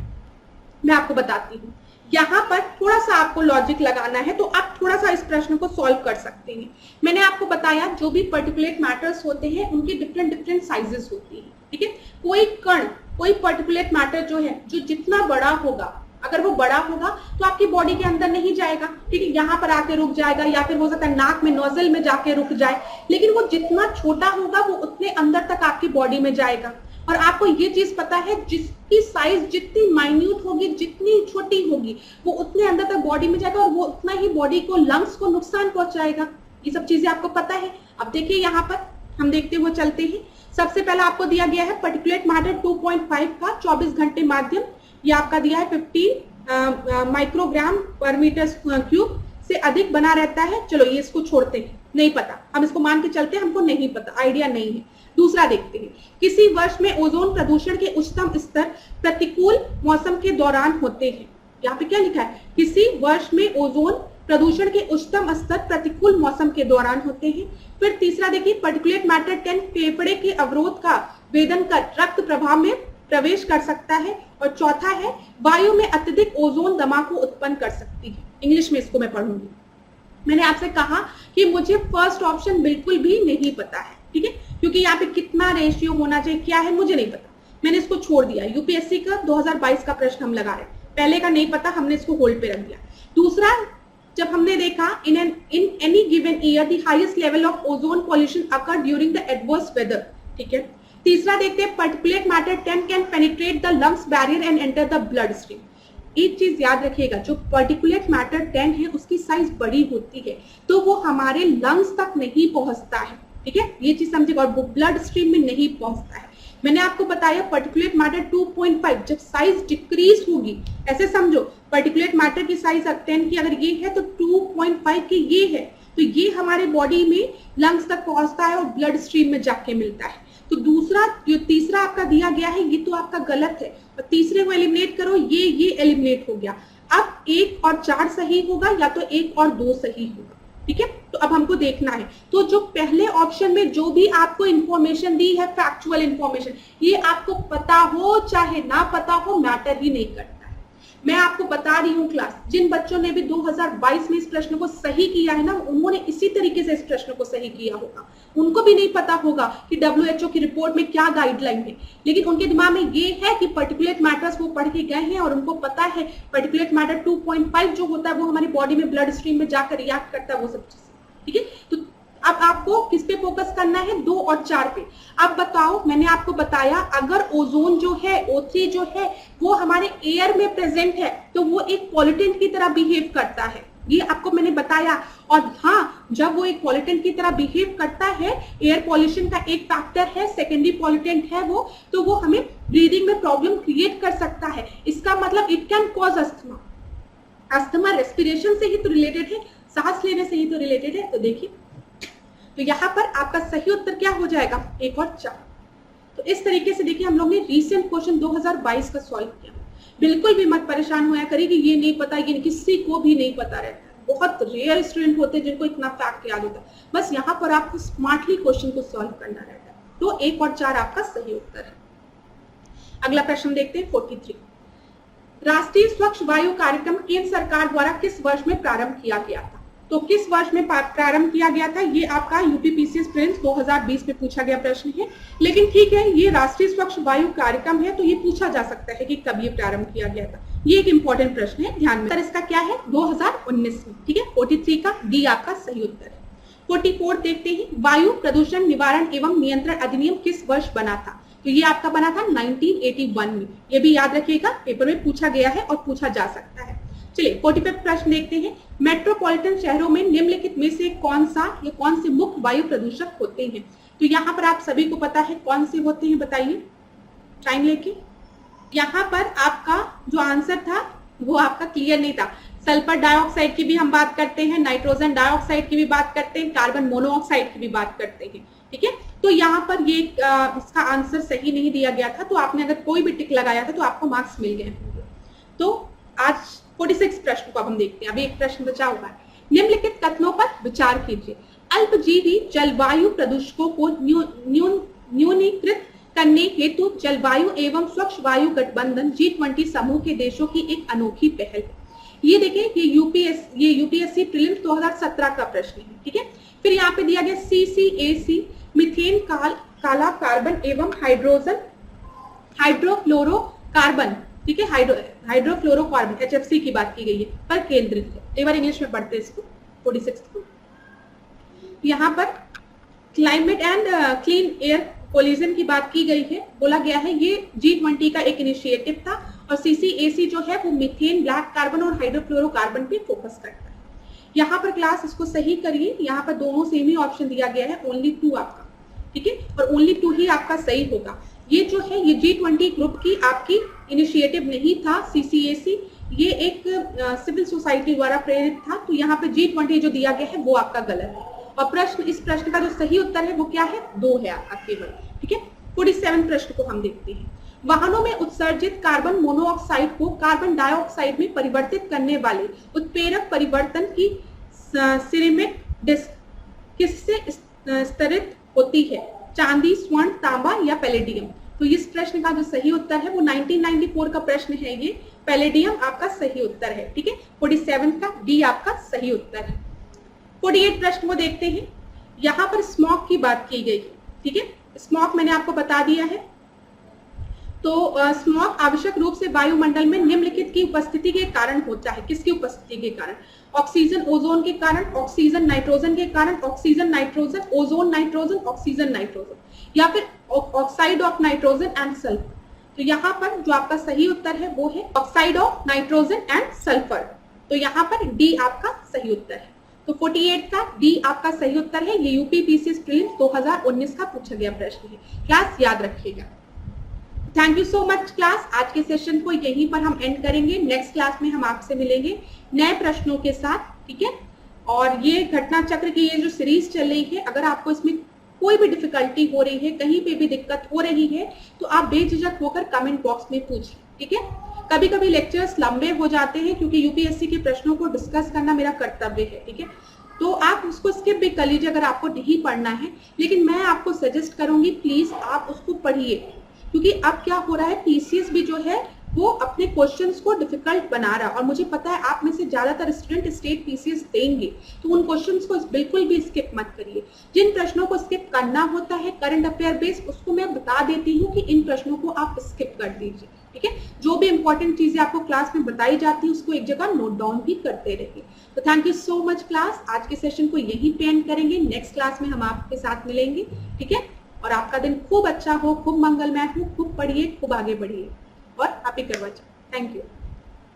मैं आपको बताती हूँ। यहाँ पर थोड़ा सा आपको लॉजिक लगाना है तो आप थोड़ा सा इस प्रश्न को सॉल्व कर सकते हैं। मैंने आपको बताया जो भी पार्टिकुलेट मैटर्स होते हैं उनकी डिफरेंट साइजेस होती है, ठीक है। कोई कण, कोई पार्टिकुलेट मैटर जो है, जो जितना बड़ा होगा, अगर वो बड़ा होगा तो आपकी बॉडी के अंदर नहीं जाएगा, ठीक है, यहाँ पर आके रुक जाएगा या फिर हो सकता है नाक में नोजल में जाके रुक जाए, लेकिन वो जितना छोटा होगा वो उतने अंदर तक आपकी बॉडी में जाएगा। और आपको ये चीज पता है जिसकी साइज जितनी माइन्यूट होगी, जितनी छोटी होगी, वो उतने अंदर तक बॉडी में जाएगा और वो उतना ही बॉडी को, लंग्स को नुकसान पहुंचाएगा। ये सब चीजें आपको पता है। अब देखिए यहाँ पर हम देखते हुए चलते हैं। सबसे पहला आपको दिया गया है पार्टिकुलेट मैटर 2.5 का 24 घंटे माध्यम, ये आपका दिया है 15 माइक्रोग्राम पर मीटर क्यूब से अधिक बना रहता है। चलो ये इसको छोड़ते हैं, नहीं पता, हम इसको मान के चलते हैं, हमको नहीं पता, आइडिया नहीं है। दूसरा देखते हैं, किसी वर्ष में ओजोन प्रदूषण के उच्चतम स्तर प्रतिकूल मौसम के दौरान होते हैं। यहाँ पे क्या लिखा है, किसी वर्ष में ओजोन प्रदूषण के उच्चतम स्तर प्रतिकूल मौसम के दौरान होते हैं। फिर तीसरा देखिए, पार्टिकुलेट मैटर 10 फेफड़े के अवरोध का वेदन कर रक्त प्रवाह में प्रवेश कर सकता है। और चौथा है, वायु में अत्यधिक ओजोन दमा को उत्पन्न कर सकती है। इंग्लिश में इसको मैं पढ़ूंगी। मैंने आपसे कहा कि मुझे फर्स्ट ऑप्शन बिल्कुल भी नहीं पता है, ठीक है, क्योंकि यहाँ पे कितना रेशियो होना चाहिए, क्या है, मुझे नहीं पता, मैंने इसको छोड़ दिया। यूपीएससी का 2022 का प्रश्न हम लगा रहे हैं, पहले का नहीं पता, हमने इसको होल्ड पे रख दिया। दूसरा, जब हमने देखा in any given year the highest level of ozone pollution occur during the adverse weather, ठीक है। तीसरा देखते हैं, particulate matter 10 can penetrate the lungs barrier and enter the blood stream. एक चीज याद रखिएगा, जो पार्टिकुलेट मैटर 10 है उसकी साइज बड़ी होती है, तो वो हमारे लंग्स तक नहीं पहुंचता है, ठीक है, ये चीज समझिएगा, और वो ब्लड स्ट्रीम में नहीं पहुंचता है। मैंने आपको बताया पार्टिकुलेट मैटर 2.5 जब साइज डिक्रीज होगी, ऐसे समझो पार्टिकुलेट मैटर की साइज 10 की अगर ये है तो 2.5 की ये है, तो ये हमारे बॉडी में लंग्स तक पहुंचता है और ब्लड स्ट्रीम में जाके मिलता है। तो दूसरा, जो तीसरा आपका दिया गया है ये तो आपका गलत है, और तीसरे को एलिमिनेट करो, ये एलिमिनेट हो गया। अब 1 और 4 सही होगा या तो 1 और 2 सही होगा, ठीक है। तो अब हमको देखना है, तो जो पहले ऑप्शन में जो भी आपको इंफॉर्मेशन दी है, फैक्चुअल इंफॉर्मेशन, ये आपको पता हो चाहे ना पता हो, मैटर ही नहीं करता है। मैं आपको बता रही हूँ क्लास, जिन बच्चों ने भी 2022 में इस प्रश्न को सही किया है ना, उन्होंने इसी तरीके से इस प्रश्न को सही किया होगा। उनको भी नहीं पता होगा कि WHO की रिपोर्ट में क्या गाइडलाइन है, लेकिन उनके दिमाग में ये है कि पार्टिकुलेट मैटर्स वो पढ़ के गए हैं और उनको पता है पार्टिकुलेट मैटर 2.5 जो होता है वो हमारी बॉडी में ब्लड स्ट्रीम में जाकर रिएक्ट करता है, वो सब चीजें, ठीक है। तो अब आपको किस पे फोकस करना है, 2 और 4 पे। अब बताओ, मैंने आपको बताया अगर ओजोन जो है, O3 जो है, वो हमारे एयर में प्रेजेंट है तो वो एक पॉल्यूटेंट की तरह बिहेव करता है, ये आपको मैंने बताया। और हाँ, जब वो एक पॉल्यूटेंट की तरह बिहेव करता है, एयर पॉल्यूशन का एक फैक्टर है, सेकेंडरी पॉल्यूटेंट है वो, तो वो हमें ब्रीदिंग में प्रॉब्लम क्रिएट कर सकता है। इसका मतलब it can cause asthma. Asthma respiration से ही तो रिलेटेड है, सांस लेने से ही तो रिलेटेड है। तो देखिए, तो यहाँ पर आपका सही उत्तर क्या हो जाएगा, 1 और 4। तो इस तरीके से देखिए हम लोग ने रीसेंट क्वेश्चन 2022 का सॉल्व किया। बिल्कुल भी मत परेशान होया करिए कि ये नहीं पता, ये किसी को भी नहीं पता रहता है, बहुत रेयर स्टूडेंट होते हैं जिनको इतना फैक्ट याद होता है। बस यहाँ पर आपको स्मार्टली क्वेश्चन को सॉल्व करना रहता है। तो 1 और 4 आपका सही उत्तर है। अगला प्रश्न देखते हैं 43। राष्ट्रीय स्वच्छ वायु कार्यक्रम केंद्र सरकार द्वारा किस वर्ष में प्रारंभ किया गया था? तो किस वर्ष में प्रारंभ किया गया था, ये आपका यूपीपीसीएस प्रीलिम्स 2020 में पूछा गया प्रश्न है। लेकिन ठीक है, ये राष्ट्रीय स्वच्छ वायु कार्यक्रम है तो ये पूछा जा सकता है कि कब ये प्रारंभ किया गया था। ये एक इंपॉर्टेंट प्रश्न है, ध्यान में। सर इसका क्या है, 2019 में, ठीक है। 43 का डी आपका सही उत्तर है। 44 देखते हैं, वायु प्रदूषण निवारण एवं नियंत्रण अधिनियम किस वर्ष बना था? तो ये आपका बना था 1981 में। ये भी याद रखिएगा, पेपर में पूछा गया है और पूछा जा सकता है। चलिए 45 प्रश्न देखते हैं। मेट्रोपॉलिटन शहरों में निम्नलिखित में से कौन सा या कौन से मुख्य वायु प्रदूषक होते हैं? तो यहाँ पर आप सभी को पता है कौन से होते हैं, बताइए टाइम लेके। यहाँ पर आपका जो आंसर था वो आपका क्लियर नहीं था। सल्फर डाइऑक्साइड की भी हम बात करते हैं, नाइट्रोजन डाइऑक्साइड की भी बात करते हैं, कार्बन मोनोऑक्साइड की भी बात करते हैं, ठीक है। तो यहाँ पर ये इसका आंसर सही नहीं दिया गया था, तो आपने अगर कोई भी टिक लगाया था तो आपको मार्क्स मिल गए होंगे। तो आज 46 प्रश्न को अब हम देखते हैं। अभी एक प्रश्न बचा हुआ है। निम्नलिखित कथनों पर विचार कीजिए। अल्पजीवी जलवायु प्रदूषकों को न्यूनीकृत करने हेतु जलवायु एवं स्वच्छ वायु गठबंधन G20 समूह के देशों की एक अनोखी पहल है। ये देखिए, ये यूपीएससी प्रीलिम्स 2017 का प्रश्न है, ठीक है। फिर यहाँ पे दिया गया CCAC मीथेन काला कार्बन एवं हाइड्रोफ्लोरोकार्बन, ठीक है, हाइड्रोफ्लोरोकार्बन HFC की बात की गई है, पर केंद्रित है। एक बार इंग्लिश में पढ़ते हैं इसको, 46 को। यहाँ पर climate and clean air collision की बात की गई है, बोला गया है ये G20 का एक इनिशिएटिव था और CCAC जो है वो मीथेन, ब्लैक कार्बन और हाइड्रोफ्लोरोकार्बन पे फोकस करता है। यहाँ पर क्लास इसको सही करिए, यहाँ पर दोनों सेम ही ऑप्शन दिया गया है, ओनली 2 आपका, ठीक है, और ओनली 2 ही आपका सही होगा। ये जो है ये G20 ग्रुप की आपकी इनिशिएटिव नहीं था, CCAC ये एक सिविल सोसाइटी द्वारा प्रेरित था, तो यहाँ पे G20 जो दिया गया है वो आपका गलत है। और इस प्रश्न का जो सही उत्तर है वो क्या है, 2 है आपका केवल, ठीक है। 47 प्रश्न को हम देखते हैं। वाहनों में उत्सर्जित कार्बन मोनोऑक्साइड को कार्बन डाइऑक्साइड में परिवर्तित करने वाले उत्प्रेरक परिवर्तन की सिरेमिक डिस्क किससे स्तरित होती है, चांदी, स्वर्ण, तांबा या पैलेडियम। तो इस प्रश्न का जो सही उत्तर है वो 1994 का प्रश्न है, ये पैलेडियम आपका सही उत्तर है, ठीक है। 47 का डी आपका सही उत्तर है। 48 प्रश्न को देखते हैं। यहाँ पर स्मॉग की बात की गई, ठीक है, स्मॉग मैंने आपको बता दिया है। तो स्मॉग आवश्यक रूप से वायुमंडल में निम्नलिखित की उपस्थिति के कारण होता है। किसकी उपस्थिति के कारण, ऑक्सीजन ओजोन के कारण, ऑक्सीजन नाइट्रोजन के कारण, oxygen nitrogen, ozone nitrogen, oxygen nitrogen, या फिर oxide of nitrogen and sulphur. तो यहाँ पर जो आपका सही उत्तर है वो है oxide of nitrogen and sulphur. तो यहाँ पर डी आपका सही उत्तर है। तो 48 का डी आपका सही उत्तर है। ये यूपीपीसीएस प्रीलिम्स 2019 का पूछा गया प्रश्न है, क्लास याद रखिएगा। Thank you so much class. आज के सेशन को यहीं पर हम एंड करेंगे। नेक्स्ट क्लास में हम आपसे मिलेंगे नए प्रश्नों के साथ, ठीक है। और ये घटना चक्र की ये जो सीरीज चल रही है, अगर आपको इसमें कोई भी डिफिकल्टी हो रही है, कहीं पे भी दिक्कत हो रही है, तो आप बेझिझक होकर कमेंट बॉक्स में पूछिए, ठीक है। कभी कभी लेक्चर्स लंबे हो जाते हैं क्योंकि यूपीएससी के प्रश्नों को डिस्कस करना मेरा कर्तव्य है, ठीक है। तो आप उसको स्किप भी कर लीजिए अगर आपको नहीं पढ़ना है, लेकिन मैं आपको सजेस्ट करूंगी प्लीज आप उसको पढ़िए, क्योंकि अब क्या हो रहा है, पीसीएस भी जो है वो अपने क्वेश्चंस को डिफिकल्ट बना रहा है। और मुझे पता है आप में से ज्यादातर स्टूडेंट स्टेट पीसीएस देंगे, तो उन क्वेश्चंस को बिल्कुल भी स्किप मत करिए। जिन प्रश्नों को स्किप करना होता है करंट अफेयर बेस्ड, उसको मैं बता देती हूँ कि इन प्रश्नों को आप स्किप कर दीजिए, ठीक है। जो भी इंपॉर्टेंट चीजें आपको क्लास में बताई जाती है उसको एक जगह नोट डाउन भी करते रहिए। तो thank you so much class. आज के सेशन को यहीं पे एंड करेंगे। नेक्स्ट क्लास में हम आपके साथ मिलेंगे, ठीक है। और आपका दिन खूब अच्छा हो, खूब मंगलमय हो, खूब पढ़िए, खूब आगे बढ़िए और हैप्पी करवा चौथ। Thank you.